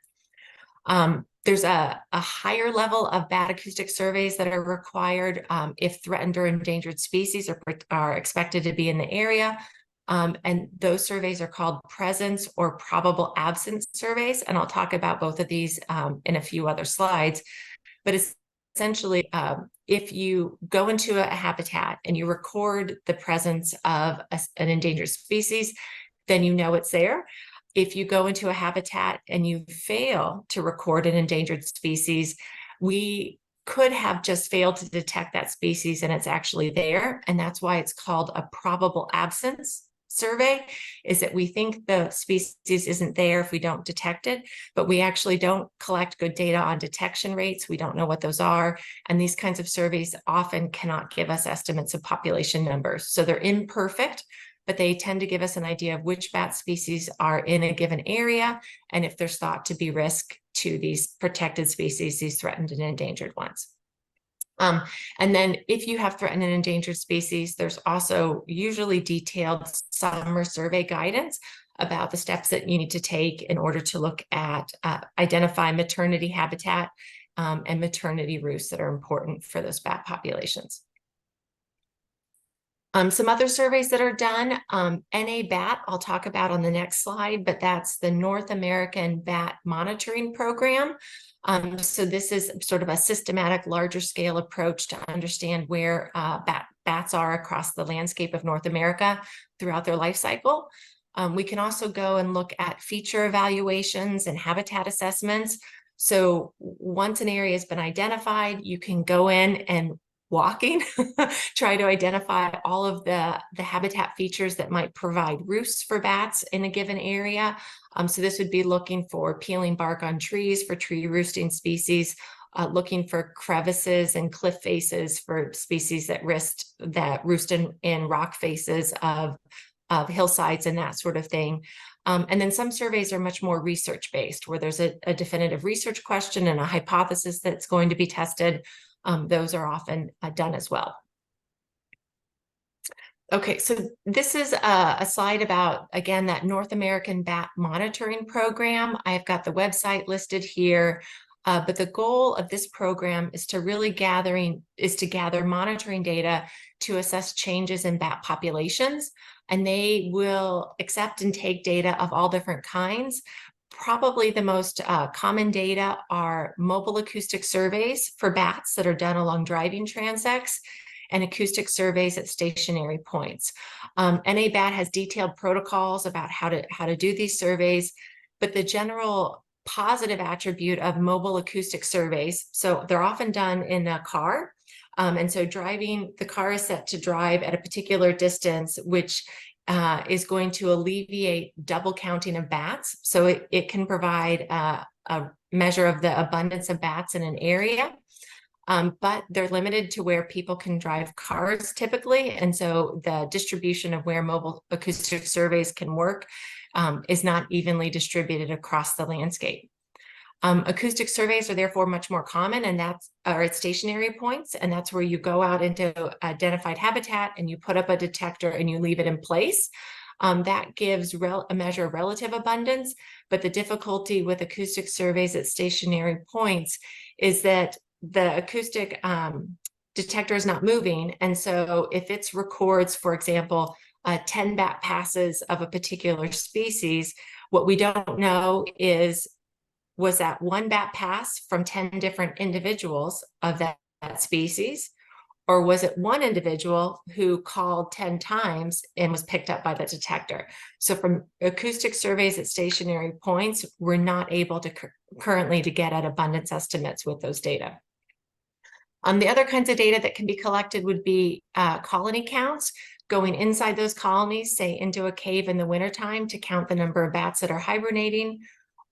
Speaker 3: There's a higher level of bat acoustic surveys that are required if threatened or endangered species are expected to be in the area. And those surveys are called presence or probable absence surveys. And I'll talk about both of these in a few other slides. But it's essentially, if you go into a habitat and you record the presence of an endangered species, then you know it's there. If you go into a habitat and you fail to record an endangered species, we could have just failed to detect that species and it's actually there. And that's why it's called a probable absence survey, is that we think the species isn't there if we don't detect it, but we actually don't collect good data on detection rates. We don't know what those are. And these kinds of surveys often cannot give us estimates of population numbers. So they're imperfect, but they tend to give us an idea of which bat species are in a given area and if there's thought to be risk to these protected species, these threatened and endangered ones. And then if you have threatened and endangered species, there's also usually detailed summer survey guidance about the steps that you need to take in order to look at identify maternity habitat and maternity roosts that are important for those bat populations. Some other surveys that are done, NA-BAT, I'll talk about on the next slide, but that's the North American Bat Monitoring Program. So this is sort of a systematic, larger scale approach to understand where bats are across the landscape of North America throughout their life cycle. We can also go and look at feature evaluations and habitat assessments. So once an area has been identified, you can go in and walking, try to identify all of the habitat features that might provide roosts for bats in a given area. So this would be looking for peeling bark on trees for tree roosting species, looking for crevices and cliff faces for species that roost in rock faces of hillsides and that sort of thing. And then some surveys are much more research-based, where there's a definitive research question and a hypothesis that's going to be tested. Those are often done as well. Okay, so this is a slide about, again, that North American Bat Monitoring Program. I've got the website listed here, but the goal of this program is to really gather monitoring data to assess changes in bat populations, and they will accept and take data of all different kinds. Probably the most common data are mobile acoustic surveys for bats that are done along driving transects and acoustic surveys at stationary points. NA-BAT has detailed protocols about how to do these surveys, but the general positive attribute of mobile acoustic surveys, so they're often done in a car, and so the car is set to drive at a particular distance, which is going to alleviate double counting of bats. So it can provide a measure of the abundance of bats in an area, but they're limited to where people can drive cars typically. And so the distribution of where mobile acoustic surveys can work is not evenly distributed across the landscape. Acoustic surveys are therefore much more common, and are at stationary points, and that's where you go out into identified habitat and you put up a detector and you leave it in place. That gives a measure of relative abundance, but the difficulty with acoustic surveys at stationary points is that the acoustic detector is not moving, and so if it records, for example, 10 bat passes of a particular species, what we don't know is, was that one bat pass from 10 different individuals of that species, or was it one individual who called 10 times and was picked up by the detector? So from acoustic surveys at stationary points, we're not able to currently to get at abundance estimates with those data. The other kinds of data that can be collected would be colony counts, going inside those colonies, say into a cave in the wintertime to count the number of bats that are hibernating,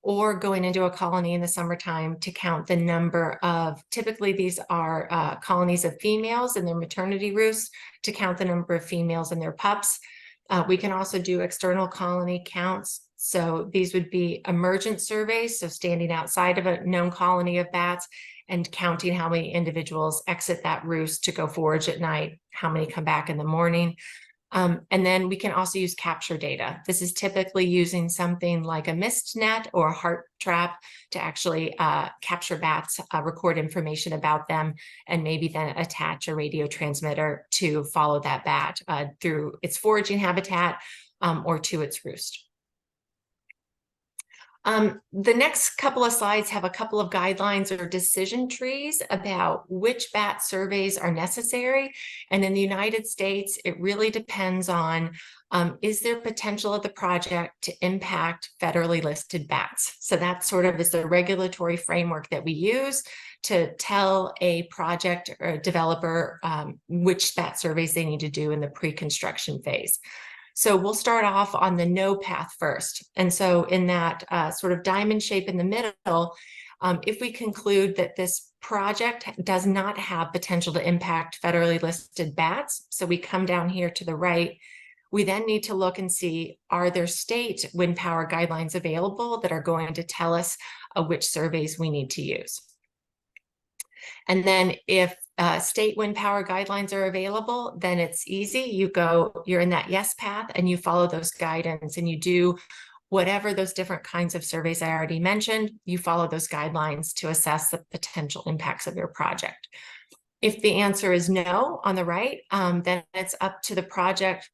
Speaker 3: or going into a colony in the summertime to count the number of, typically these are colonies of females in their maternity roosts, to count the number of females and their pups. We can also do external colony counts. So these would be emergent surveys, so standing outside of a known colony of bats and counting how many individuals exit that roost to go forage at night, how many come back in the morning. And then we can also use capture data. This is typically using something like a mist net or a heart trap to actually capture bats, record information about them, and maybe then attach a radio transmitter to follow that bat through its foraging habitat or to its roost. The next couple of slides have a couple of guidelines or decision trees about which bat surveys are necessary. And in the United States, it really depends on, is there potential of the project to impact federally listed bats? So that sort of is the regulatory framework that we use to tell a project or a developer which bat surveys they need to do in the pre-construction phase. So we'll start off on the no path first. And so in that sort of diamond shape in the middle, if we conclude that this project does not have potential to impact federally listed bats, so we come down here to the right, we then need to look and see, are there state wind power guidelines available that are going to tell us which surveys we need to use? And then if state wind power guidelines are available, then it's easy. You're in that yes path and you follow those guidance and you do whatever those different kinds of surveys I already mentioned, you follow those guidelines to assess the potential impacts of your project. If the answer is no on the right, then it's up to the project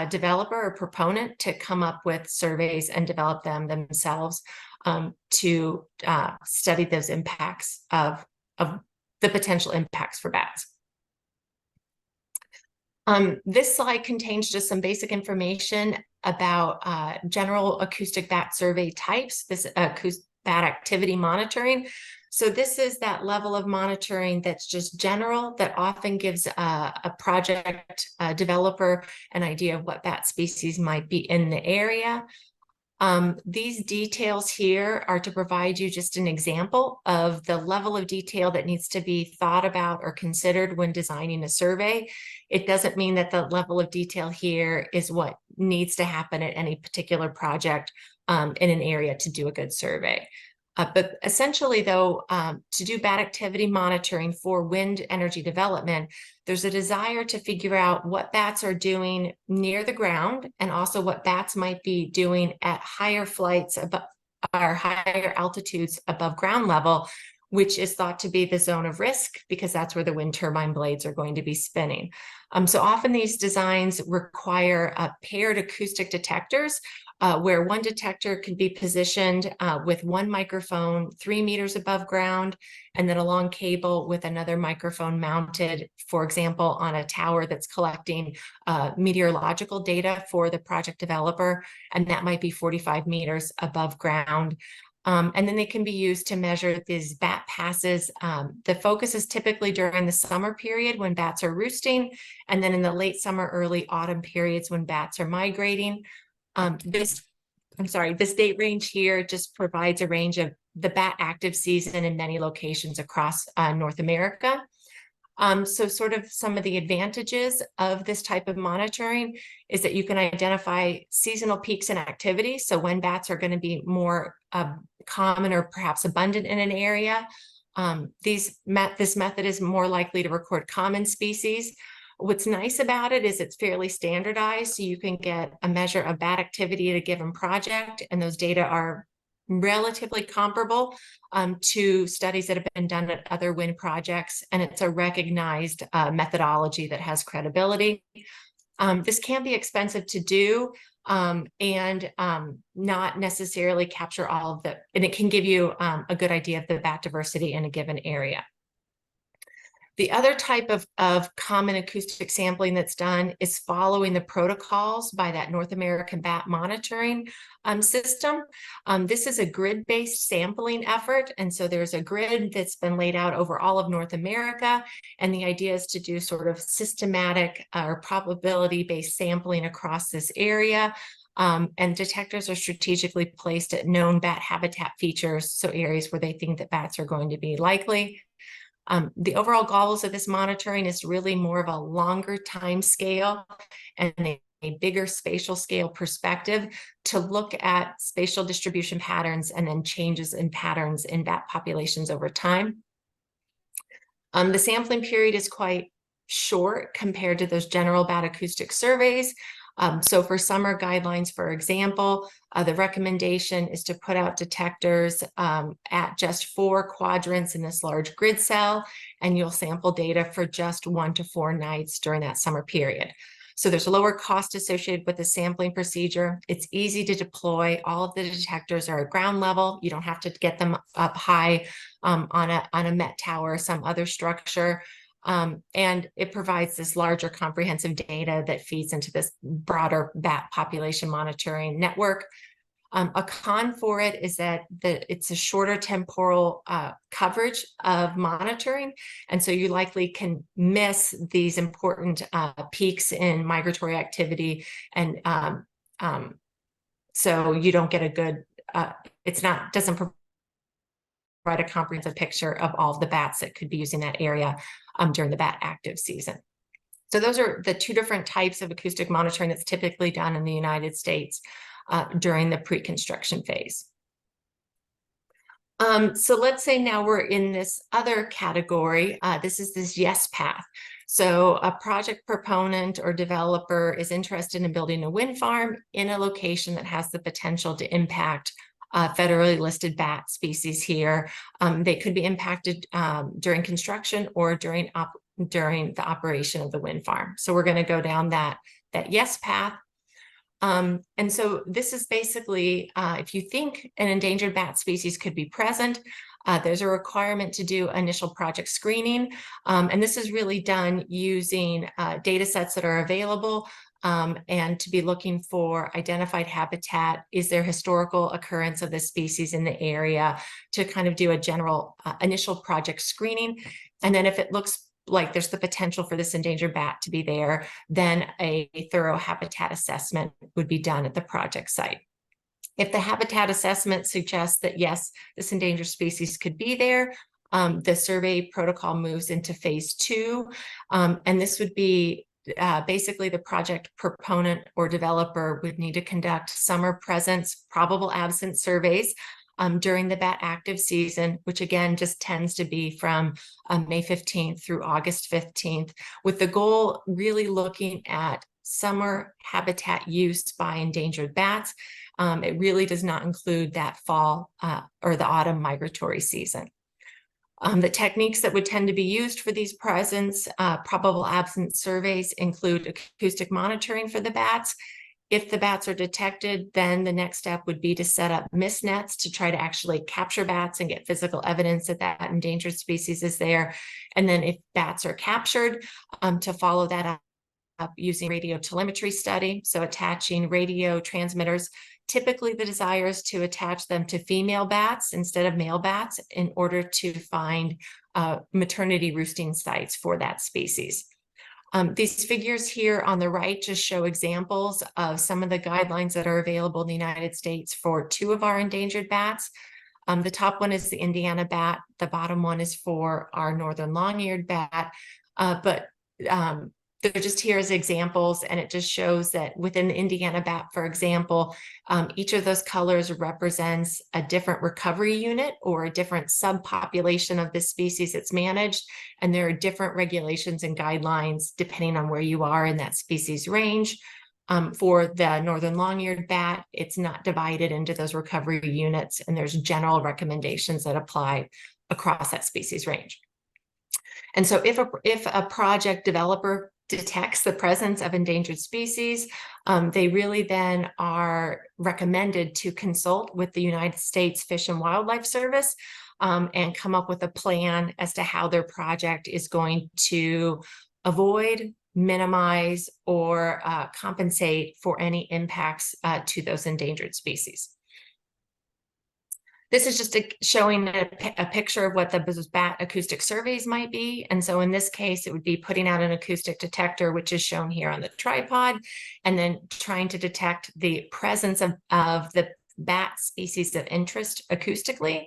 Speaker 3: developer or proponent to come up with surveys and develop them themselves to study those impacts of the potential impacts for bats. This slide contains just some basic information about general acoustic bat survey types, this bat activity monitoring. So this is that level of monitoring that's just general, that often gives a project developer an idea of what bat species might be in the area. These details here are to provide you just an example of the level of detail that needs to be thought about or considered when designing a survey. It doesn't mean that the level of detail here is what needs to happen at any particular project in an area to do a good survey. But essentially, though, to do bat activity monitoring for wind energy development, there's a desire to figure out what bats are doing near the ground and also what bats might be doing at higher flights above, or higher altitudes above ground level, which is thought to be the zone of risk because that's where the wind turbine blades are going to be spinning. So often these designs require paired acoustic detectors where one detector can be positioned with one microphone 3 meters above ground, and then a long cable with another microphone mounted, for example, on a tower that's collecting meteorological data for the project developer, and that might be 45 meters above ground. And then they can be used to measure these bat passes. The focus is typically during the summer period when bats are roosting, and then in the late summer, early autumn periods when bats are migrating. This date range here just provides a range of the bat active season in many locations across North America. So sort of some of the advantages of this type of monitoring is that you can identify seasonal peaks in activity. So when bats are going to be more common or perhaps abundant in an area, this method is more likely to record common species. What's nice about it is it's fairly standardized, so you can get a measure of bat activity at a given project, and those data are relatively comparable to studies that have been done at other wind projects, and it's a recognized methodology that has credibility. This can be expensive to do and not necessarily capture all of the, and it can give you a good idea of the bat diversity in a given area. The other type of common acoustic sampling that's done is following the protocols by that North American bat monitoring system. This is a grid-based sampling effort, and so there's a grid that's been laid out over all of North America, and the idea is to do sort of systematic or probability-based sampling across this area. And detectors are strategically placed at known bat habitat features, so areas where they think that bats are going to be likely. The overall goals of this monitoring is really more of a longer time scale, and they bigger spatial scale perspective to look at spatial distribution patterns and then changes in patterns in bat populations over time. The sampling period is quite short compared to those general bat acoustic surveys. So for summer guidelines, for example, the recommendation is to put out detectors at just 4 quadrants in this large grid cell, and you'll sample data for just 1 to 4 nights during that summer period. So there's a lower cost associated with the sampling procedure. It's easy to deploy. All of the detectors are at ground level. You don't have to get them up high on a Met tower or some other structure. And it provides this larger comprehensive data that feeds into this broader bat population monitoring network. A con for it is that it's a shorter temporal coverage of monitoring, and so you likely can miss these important peaks in migratory activity, and so you don't get a good, doesn't provide a comprehensive picture of all of the bats that could be using that area during the bat active season. So those are the 2 different types of acoustic monitoring that's typically done in the United States during the pre-construction phase. So let's say now we're in this other category. This is this yes path. So a project proponent or developer is interested in building a wind farm in a location that has the potential to impact federally listed bat species here. They could be impacted during construction or during the operation of the wind farm. So we're going to go down that yes path. And so this is basically, if you think an endangered bat species could be present, there's a requirement to do initial project screening. And this is really done using data sets that are available and to be looking for identified habitat. Is there historical occurrence of the species in the area, to kind of do a general initial project screening. And then if it looks like there's the potential for this endangered bat to be there, then a thorough habitat assessment would be done at the project site. If the habitat assessment suggests that, yes, this endangered species could be there, the survey protocol moves into phase 2. And this would be basically the project proponent or developer would need to conduct summer presence, probable absence surveys during the bat active season, which again just tends to be from May 15th through August 15th, with the goal really looking at summer habitat use by endangered bats. It really does not include that fall or the autumn migratory season. The techniques that would tend to be used for these presence, probable absence surveys include acoustic monitoring for the bats. If the bats are detected, then the next step would be to set up mist nets to try to actually capture bats and get physical evidence that that endangered species is there. And then if bats are captured, to follow that up using radio telemetry study. So attaching radio transmitters. Typically the desire is to attach them to female bats instead of male bats in order to find maternity roosting sites for that species. These figures here on the right just show examples of some of the guidelines that are available in the United States for 2 of our endangered bats. The top one is the Indiana bat. The bottom one is for our northern long-eared bat. But they're just here as examples, and it just shows that within the Indiana bat, for example, each of those colors represents a different recovery unit or a different subpopulation of this species that's managed, and there are different regulations and guidelines depending on where you are in that species range. For the northern long-eared bat, it's not divided into those recovery units, and there's general recommendations that apply across that species range. And so if a project developer detects the presence of endangered species, they really then are recommended to consult with the United States Fish and Wildlife Service and come up with a plan as to how their project is going to avoid, minimize, or compensate for any impacts to those endangered species. This is just showing a picture of what those bat acoustic surveys might be. And so in this case, it would be putting out an acoustic detector, which is shown here on the tripod, and then trying to detect the presence of the bat species of interest acoustically.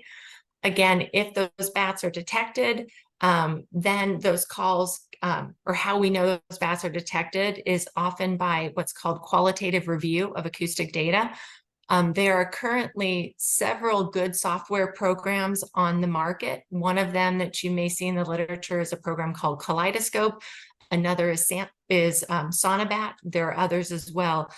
Speaker 3: Again, if those bats are detected, then those calls, or how we know those bats are detected, is often by what's called qualitative review of acoustic data. There are currently several good software programs on the market. One of them that you may see in the literature is a program called Kaleidoscope. Another is Sonobat. There are others as well.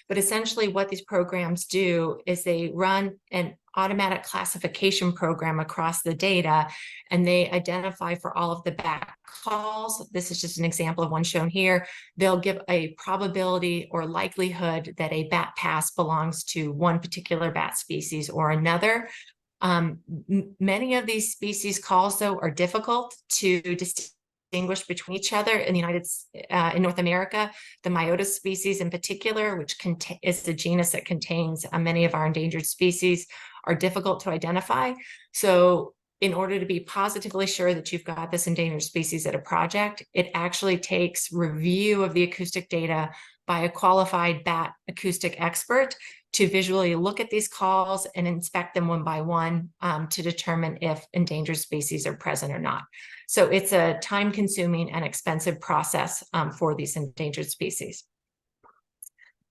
Speaker 3: But essentially what these programs do is they run an automatic classification program across the data, and they identify for all of the bat calls. This is just an example of one shown here. They'll give a probability or likelihood that a bat pass belongs to one particular bat species or another. Many of these species calls, though, are difficult to distinguish between each other. In North America, the Myotis species in particular, which is the genus that contains many of our endangered species, are difficult to identify. So in order to be positively sure that you've got this endangered species at a project, it actually takes review of the acoustic data by a qualified bat acoustic expert to visually look at these calls and inspect them one by one to determine if endangered species are present or not. So it's a time-consuming and expensive process for these endangered species.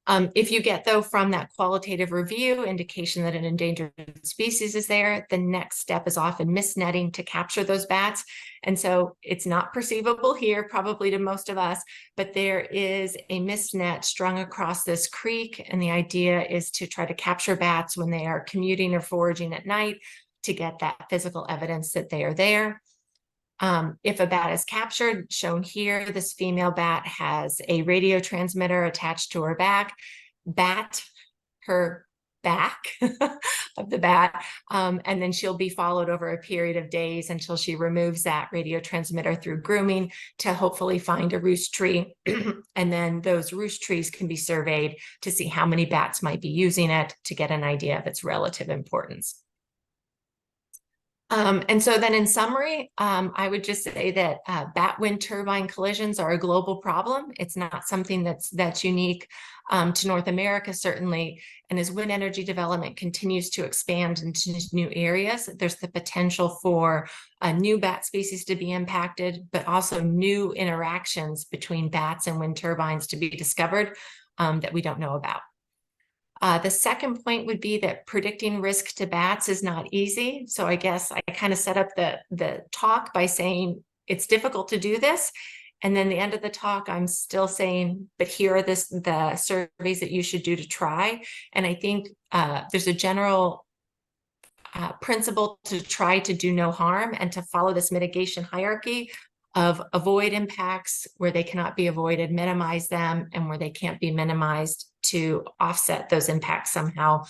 Speaker 3: If you get, though, from that qualitative review indication that an endangered species is there, the next step is often misnetting to capture those bats. And so it's not perceivable here, probably to most of us, but there is a misnet strung across this creek. And the idea is to try to capture bats when they are commuting or foraging at night to get that physical evidence that they are there. If a bat is captured, shown here, this female bat has a radio transmitter attached to her back, her back of the bat, and then she'll be followed over a period of days until she removes that radio transmitter through grooming to hopefully find a roost tree. And then those roost trees can be surveyed to see how many bats might be using it to get an idea of its relative importance. And so then in summary, I would just say that bat wind turbine collisions are a global problem. It's not something that's unique to North America, certainly. And as wind energy development continues to expand into new areas, there's the potential for new bat species to be impacted, but also new interactions between bats and wind turbines to be discovered that we don't know about. The second point would be that predicting risk to bats is not easy. So I guess I kind of set up the talk by saying it's difficult to do this. And then the end of the talk, I'm still saying, but here are the surveys that you should do to try. And I think there's a general principle to try to do no harm and to follow this mitigation hierarchy of avoid impacts where they cannot be avoided, minimize them, and where they can't be minimized, to offset those impacts somehow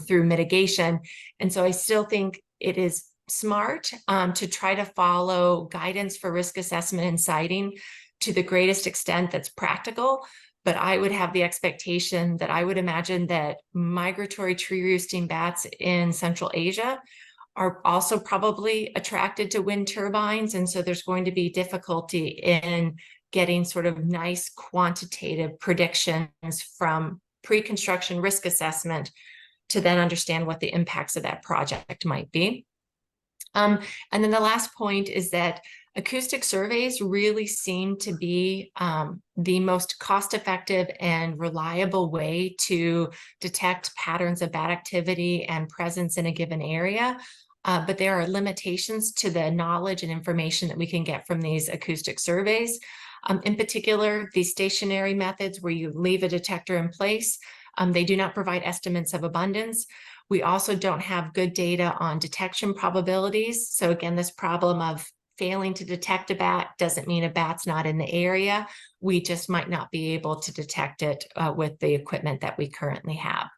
Speaker 3: through mitigation. And so I still think it is smart to try to follow guidance for risk assessment and siting to the greatest extent that's practical. But I would have the expectation that I would imagine that migratory tree roosting bats in Central Asia are also probably attracted to wind turbines. And so there's going to be difficulty in getting sort of nice quantitative predictions from pre-construction risk assessment to then understand what the impacts of that project might be. And then the last point is that acoustic surveys really seem to be the most cost-effective and reliable way to detect patterns of bat activity and presence in a given area. But there are limitations to the knowledge and information that we can get from these acoustic surveys. In particular, these stationary methods where you leave a detector in place, they do not provide estimates of abundance. We also don't have good data on detection probabilities. So again, this problem of failing to detect a bat doesn't mean a bat's not in the area. We just might not be able to detect it with the equipment that we currently have.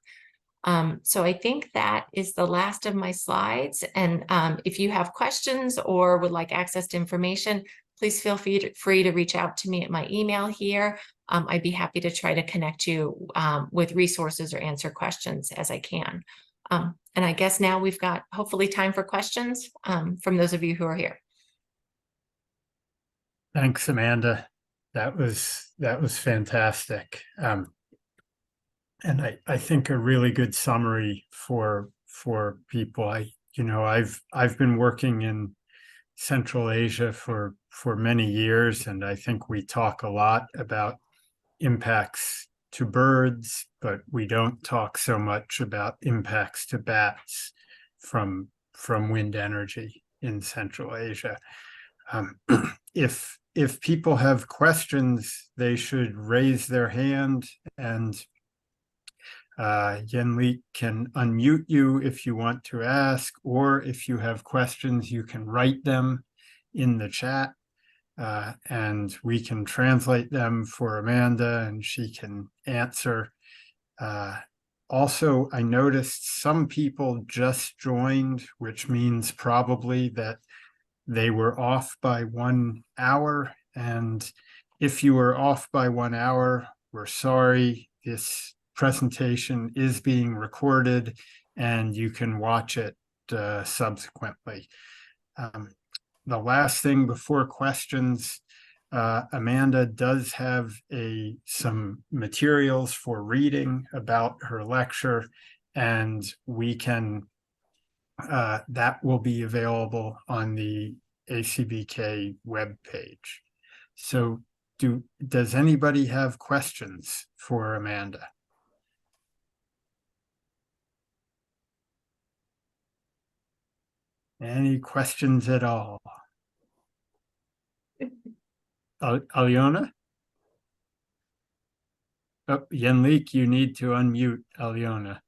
Speaker 3: So I think that is the last of my slides. And if you have questions or would like access to information, please feel free to reach out to me at my email here. I'd be happy to try to connect you with resources or answer questions as I can. And I guess now we've got hopefully time for questions from those of you who are here.
Speaker 2: Thanks, Amanda. That was fantastic. And I think a really good summary for people. I've been working in Central Asia for many years, and I think we talk a lot about impacts to birds, but we don't talk so much about impacts to bats from wind energy in Central Asia. If people have questions, they should raise their hand, and Yen-Li can unmute you if you want to ask, or if you have questions, you can write them in the chat, and we can translate them for Amanda and she can answer. Also, I noticed some people just joined, which means probably that they were off by 1 hour. And if you were off by 1 hour, we're sorry. This presentation is being recorded and you can watch it subsequently. The last thing before questions, Amanda does have some materials for reading about her lecture, and we can that will be available on the ACBK webpage. So does anybody have questions for Amanda? Any questions at all? Alyona? Oh, Yen-Li, you need to unmute Alyona.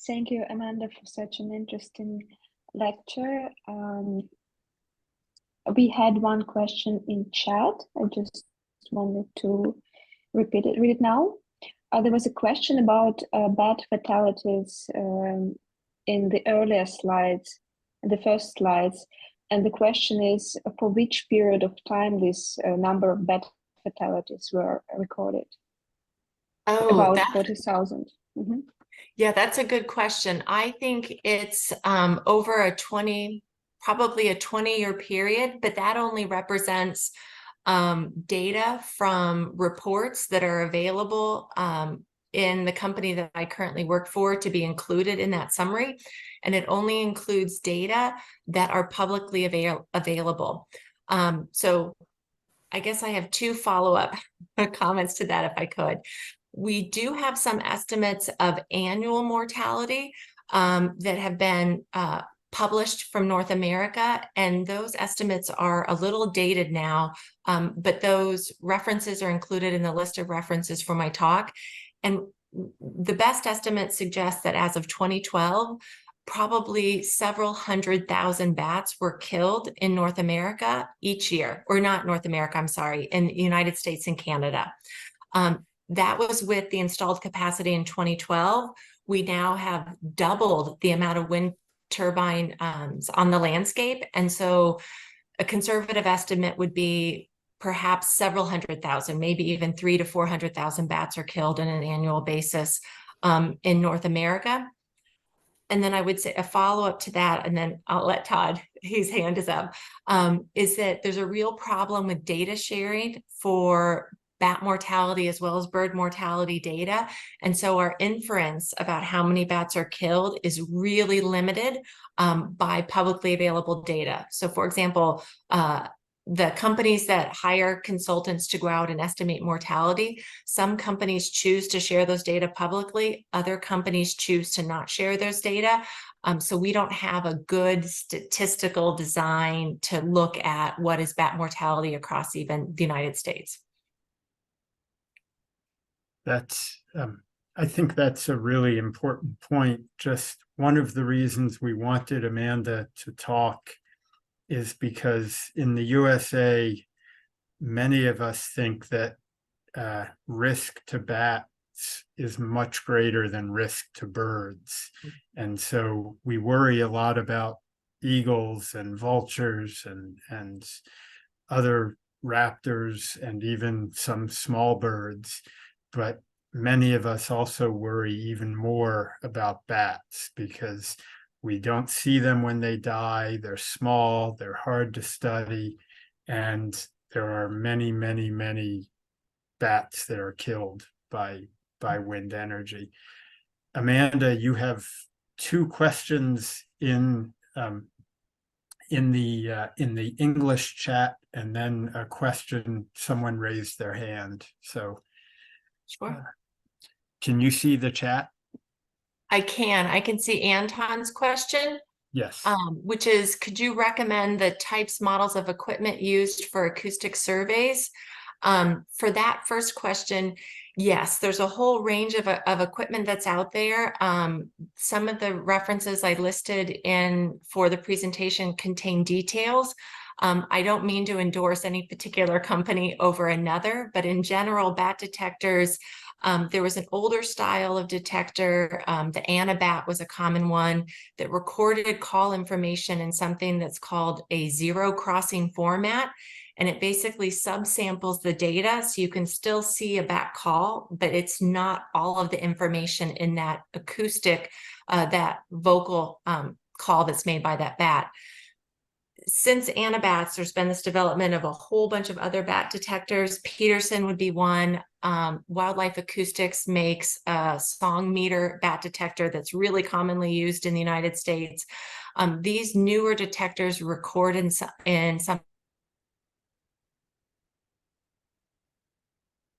Speaker 1: Thank you, Amanda, for such an interesting lecture. We had one question in chat. I just wanted to read it now. There was a question about bat fatalities in the earlier slides, the first slides. And the question is, for which period of time this number of bat fatalities were recorded? About 40,000. Mm-hmm.
Speaker 3: Yeah, that's a good question. I think it's over probably a 20-year period, but that only represents data from reports that are available in the company that I currently work for to be included in that summary. And it only includes data that are publicly available. So I guess I have two follow-up comments to that if I could. We do have some estimates of annual mortality that have been published from North America, and those estimates are a little dated now, but those references are included in the list of references for my talk. And the best estimate suggests that as of 2012, probably several 100,000 bats were killed in North America each year, or not North America, I'm sorry, in the United States and Canada. That was with the installed capacity in 2012. We now have doubled the amount of wind turbine on the landscape. And so a conservative estimate would be perhaps several 100,000, maybe even 300,000 to 400,000 bats are killed on an annual basis in North America. And then I would say a follow-up to that, and then I'll let Todd, his hand is up, is that there's a real problem with data sharing for bat mortality as well as bird mortality data. And so our inference about how many bats are killed is really limited by publicly available data. So for example, the companies that hire consultants to go out and estimate mortality, some companies choose to share those data publicly, other companies choose to not share those data. So we don't have a good statistical design to look at what is bat mortality across even the United States.
Speaker 2: I think that's a really important point. Just one of the reasons we wanted Amanda to talk is because in the USA, many of us think that risk to bats is much greater than risk to birds. And so we worry a lot about eagles and vultures and other raptors and even some small birds. But many of us also worry even more about bats because we don't see them when they die. They're small, they're hard to study, and there are many, many, many bats that are killed by by wind energy. Amanda, you have two questions in the English chat, and then a question, someone raised their hand. So
Speaker 3: Sure.
Speaker 2: Can you see the chat?
Speaker 3: I can see Anton's question.
Speaker 2: Yes.
Speaker 3: Which is, could you recommend the types, models of equipment used for acoustic surveys? For that first question, yes, there's a whole range of equipment that's out there. Some of the references I listed for the presentation contain details. I don't mean to endorse any particular company over another, but in general, bat detectors, there was an older style of detector. The Anabat was a common one that recorded call information in something that's called a zero crossing format. And it basically subsamples the data, so you can still see a bat call, but it's not all of the information in that acoustic, that vocal call that's made by that bat. Since Anabats, there's been this development of a whole bunch of other bat detectors. Peterson would be one. Wildlife Acoustics makes a song meter bat detector that's really commonly used in the United States. These newer detectors record in some.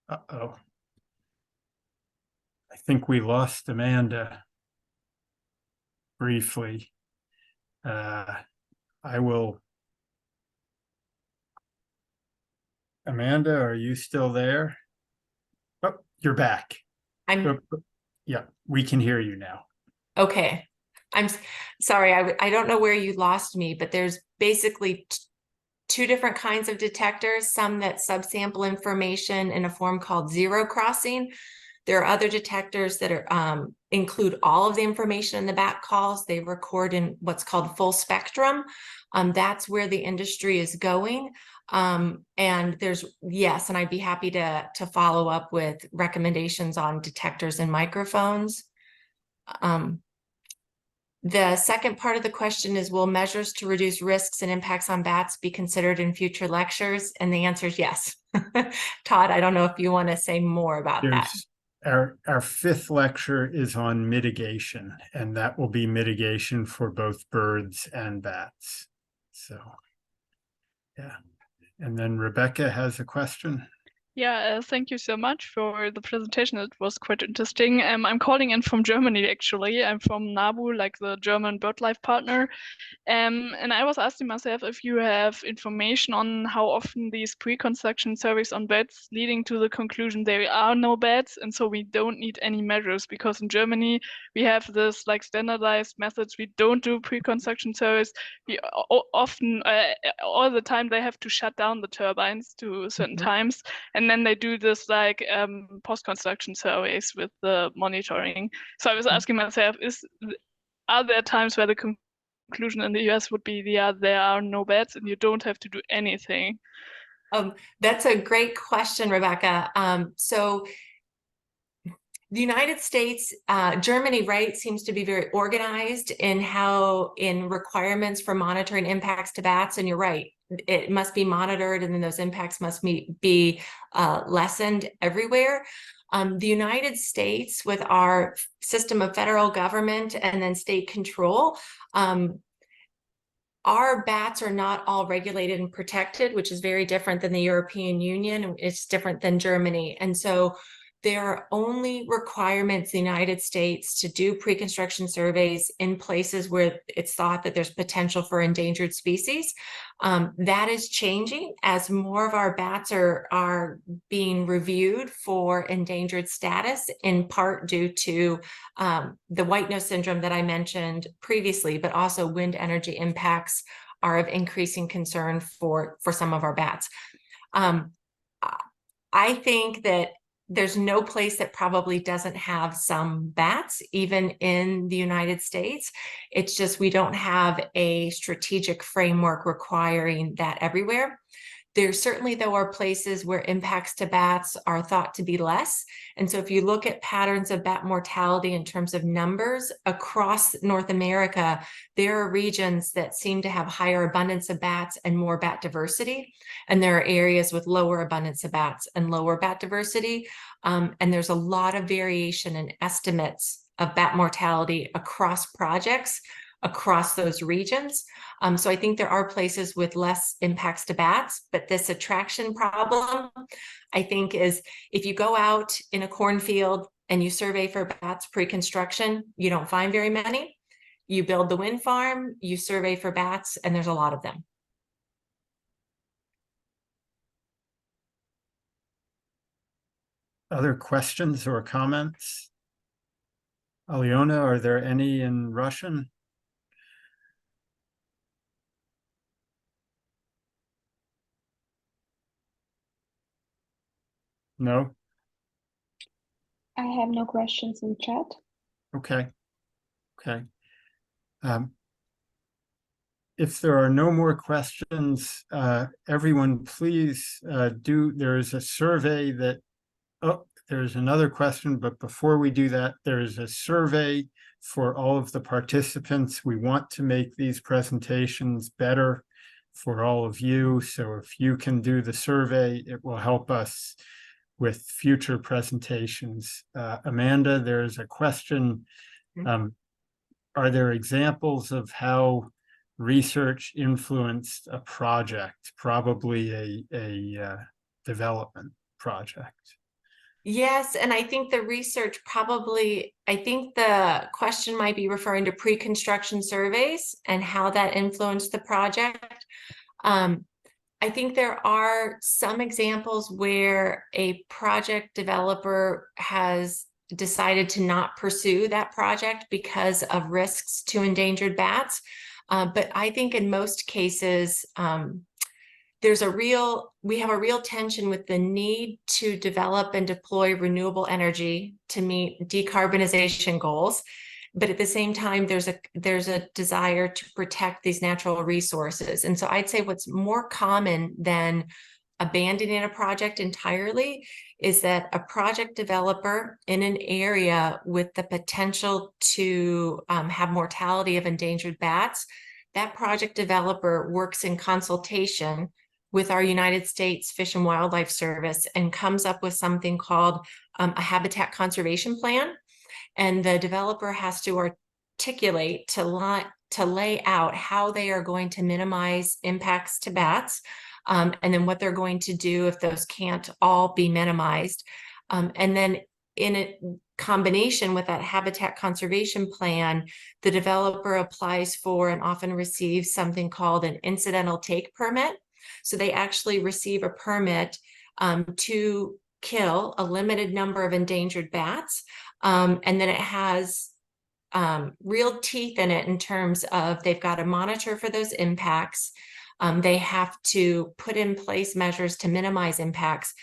Speaker 2: Uh-oh. I think we lost Amanda briefly. I will. Amanda, are you still there? Oh, you're back. Yeah, we can hear you now.
Speaker 3: Okay. I'm sorry. I don't know where you lost me, but there's basically two different kinds of detectors, some that subsample information in a form called zero crossing. There are other detectors that are include all of the information in the bat calls. They record in what's called full spectrum. That's where the industry is going. And there's, yes, and I'd be happy to follow up with recommendations on detectors and microphones. The second part of the question is, will measures to reduce risks and impacts on bats be considered in future lectures? And the answer is yes. Todd, I don't know if you want to say more about that.
Speaker 2: Our fifth lecture is on mitigation, and that will be mitigation for both birds and bats. So, yeah. And then Rebecca has a question.
Speaker 4: Yeah, thank you so much for the presentation. It was quite interesting. I'm calling in from Germany, actually. I'm from NABU, like the German BirdLife partner. And I was asking myself if you have information on how often these pre-construction surveys on beds leading to the conclusion there are no beds, and so we don't need any measures, because in Germany we have this like standardized methods. We don't do pre-construction surveys. We often, all the time, they have to shut down the turbines to certain times, and then they do this like post-construction surveys with the monitoring. So I was asking myself, are there times where the conclusion in the US would be, yeah, there are no beds and you don't have to do anything?
Speaker 3: That's a great question, Rebecca. So the United States, Germany, right, seems to be very organized in requirements for monitoring impacts to bats. And you're right, it must be monitored, and then those impacts must be lessened everywhere. The United States, with our system of federal government and then state control, our bats are not all regulated and protected, which is very different than the European Union. It's different than Germany. And so there are only requirements in the United States to do pre-construction surveys in places where it's thought that there's potential for endangered species. That is changing as more of our bats are being reviewed for endangered status, in part due to the white nose syndrome that I mentioned previously, but also wind energy impacts are of increasing concern for some of our bats. I think that there's no place that probably doesn't have some bats, even in the United States. It's just we don't have a strategic framework requiring that everywhere. There certainly, though, are places where impacts to bats are thought to be less. And so if you look at patterns of bat mortality in terms of numbers across North America, there are regions that seem to have higher abundance of bats and more bat diversity. And there are areas with lower abundance of bats and lower bat diversity. And there's a lot of variation in estimates of bat mortality across projects, across those regions. So I think there are places with less impacts to bats, but this attraction problem, I think, is if you go out in a cornfield and you survey for bats pre-construction, you don't find very many. You build the wind farm, you survey for bats, and there's a lot of them.
Speaker 2: Other questions or comments? Aliona, are there any in Russian? No?
Speaker 1: I have no questions in chat.
Speaker 2: Okay. Okay. If there are no more questions, everyone please there is a survey that, oh, there's another question, but before we do that, there is a survey for all of the participants. We want to make these presentations better for all of you. So if you can do the survey, it will help us with future presentations. Amanda, there's a question. Are there examples of how research influenced a project, probably a development project?
Speaker 3: Yes, and I think the research probably, I think the question might be referring to pre-construction surveys and how that influenced the project. I think there are some examples where a project developer has decided to not pursue that project because of risks to endangered bats. But I think in most cases, we have a real tension with the need to develop and deploy renewable energy to meet decarbonization goals. But at the same time, there's a desire to protect these natural resources. And so I'd say what's more common than abandoning a project entirely is that a project developer in an area with the potential to have mortality of endangered bats, that project developer works in consultation with our United States Fish and Wildlife Service and comes up with something called a habitat conservation plan. And the developer has to articulate to lay out how they are going to minimize impacts to bats, and then what they're going to do if those can't all be minimized. And then in a combination with that habitat conservation plan, the developer applies for and often receives something called an incidental take permit. So they actually receive a permit to kill a limited number of endangered bats. And then it has real teeth in it in terms of they've got to monitor for those impacts. They have to put in place measures to minimize impacts.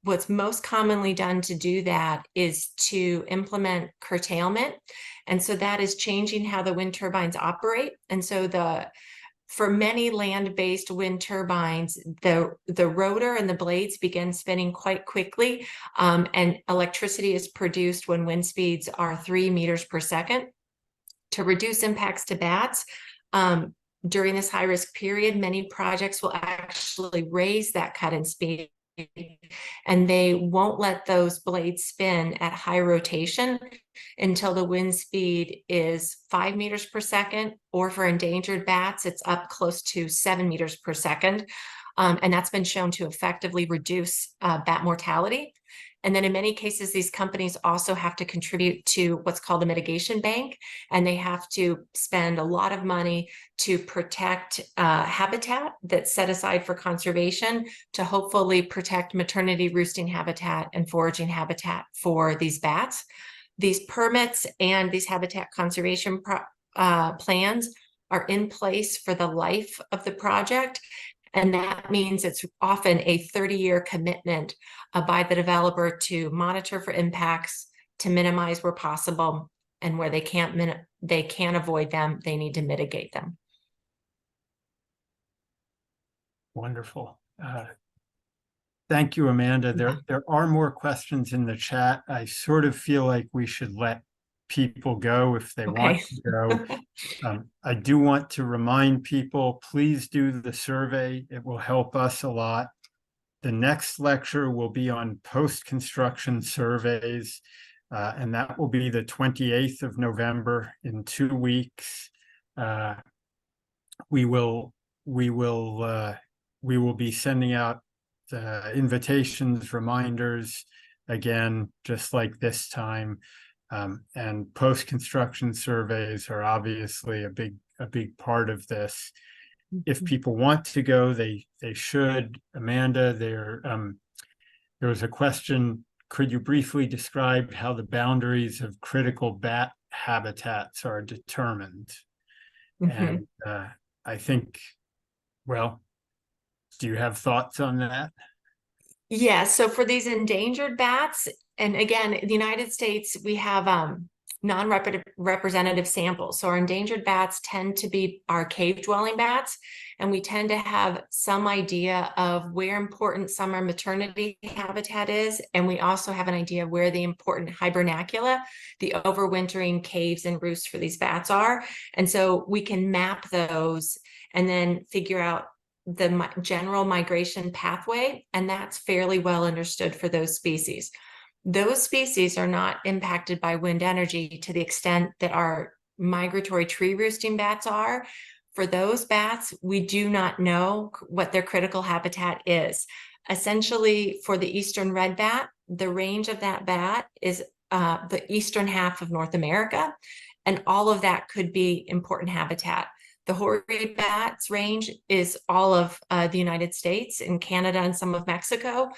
Speaker 3: What's most commonly done to do that is to implement curtailment. And so that is changing how the wind turbines operate. And so for many land-based wind turbines, the rotor and the blades begin spinning quite quickly, and electricity is produced when wind speeds are 3 meters per second. To reduce impacts to bats, during this high-risk period, many projects will actually raise that cut-in speed, and they won't let those blades spin at high rotation until the wind speed is 5 meters per second, or for endangered bats, it's up close to 7 meters per second. And that's been shown to effectively reduce bat mortality. And then in many cases, these companies also have to contribute to what's called a mitigation bank, and they have to spend a lot of money to protect habitat that's set aside for conservation to hopefully protect maternity roosting habitat and foraging habitat for these bats. These permits and these habitat conservation plans are in place for the life of the project. And that means it's often a 30-year commitment by the developer to monitor for impacts, to minimize where possible, and where they can't avoid them, they need to mitigate them.
Speaker 2: Wonderful. Thank you, Amanda. There are more questions in the chat. I sort of feel like we should let people go if they want to go. I do want to remind people, please do the survey. It will help us a lot. The next lecture will be on post-construction surveys, and that will be the 28th of November in 2 weeks. We will be sending out invitations, reminders, again, just like this time. And post-construction surveys are obviously a big part of this. If people want to go, they should. Amanda, there was a question. Could you briefly describe how the boundaries of critical bat habitats are determined? And I think, well, do you have thoughts on that?
Speaker 3: Yeah, so for these endangered bats, and again, in the United States, we have non-representative samples. So our endangered bats tend to be our cave-dwelling bats, and we tend to have some idea of where important summer maternity habitat is, and we also have an idea of where the important hibernacula, the overwintering caves and roosts for these bats are. And so we can map those and then figure out the general migration pathway, and that's fairly well understood for those species. Those species are not impacted by wind energy to the extent that our migratory tree roosting bats are. For those bats, we do not know what their critical habitat is. Essentially, for the eastern red bat, the range of that bat is the eastern half of North America, and all of that could be important habitat. The hoary bat's range is all of the United States and Canada and some of Mexico.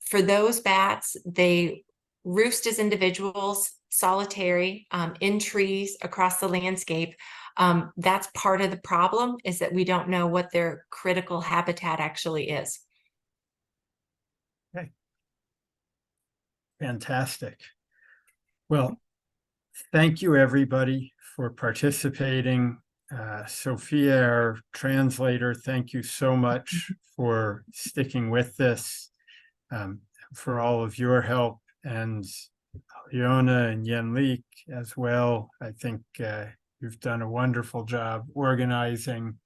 Speaker 3: For those bats, they roost as individuals, solitary, in trees across the landscape. That's part of the problem, is that we don't know what their critical habitat actually is.
Speaker 2: Okay. Fantastic. Well, thank you everybody for participating. Sophia, our translator, thank you so much for sticking with this, for all of your help, and Leona and Yenlik as well. I think you've done a wonderful job organizing.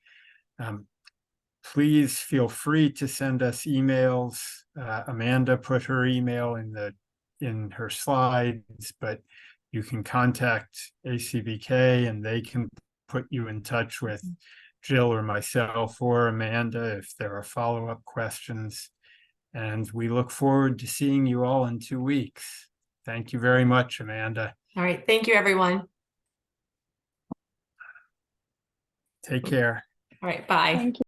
Speaker 2: Please feel free to send us emails. Amanda put her email in her slides, but you can contact ACBK and they can put you in touch with Jill or myself or Amanda if there are follow-up questions. And we look forward to seeing you all in 2 weeks. Thank you very much, Amanda.
Speaker 3: All right. Thank you, everyone.
Speaker 2: Take care.
Speaker 3: All right. Bye.
Speaker 1: Thank you.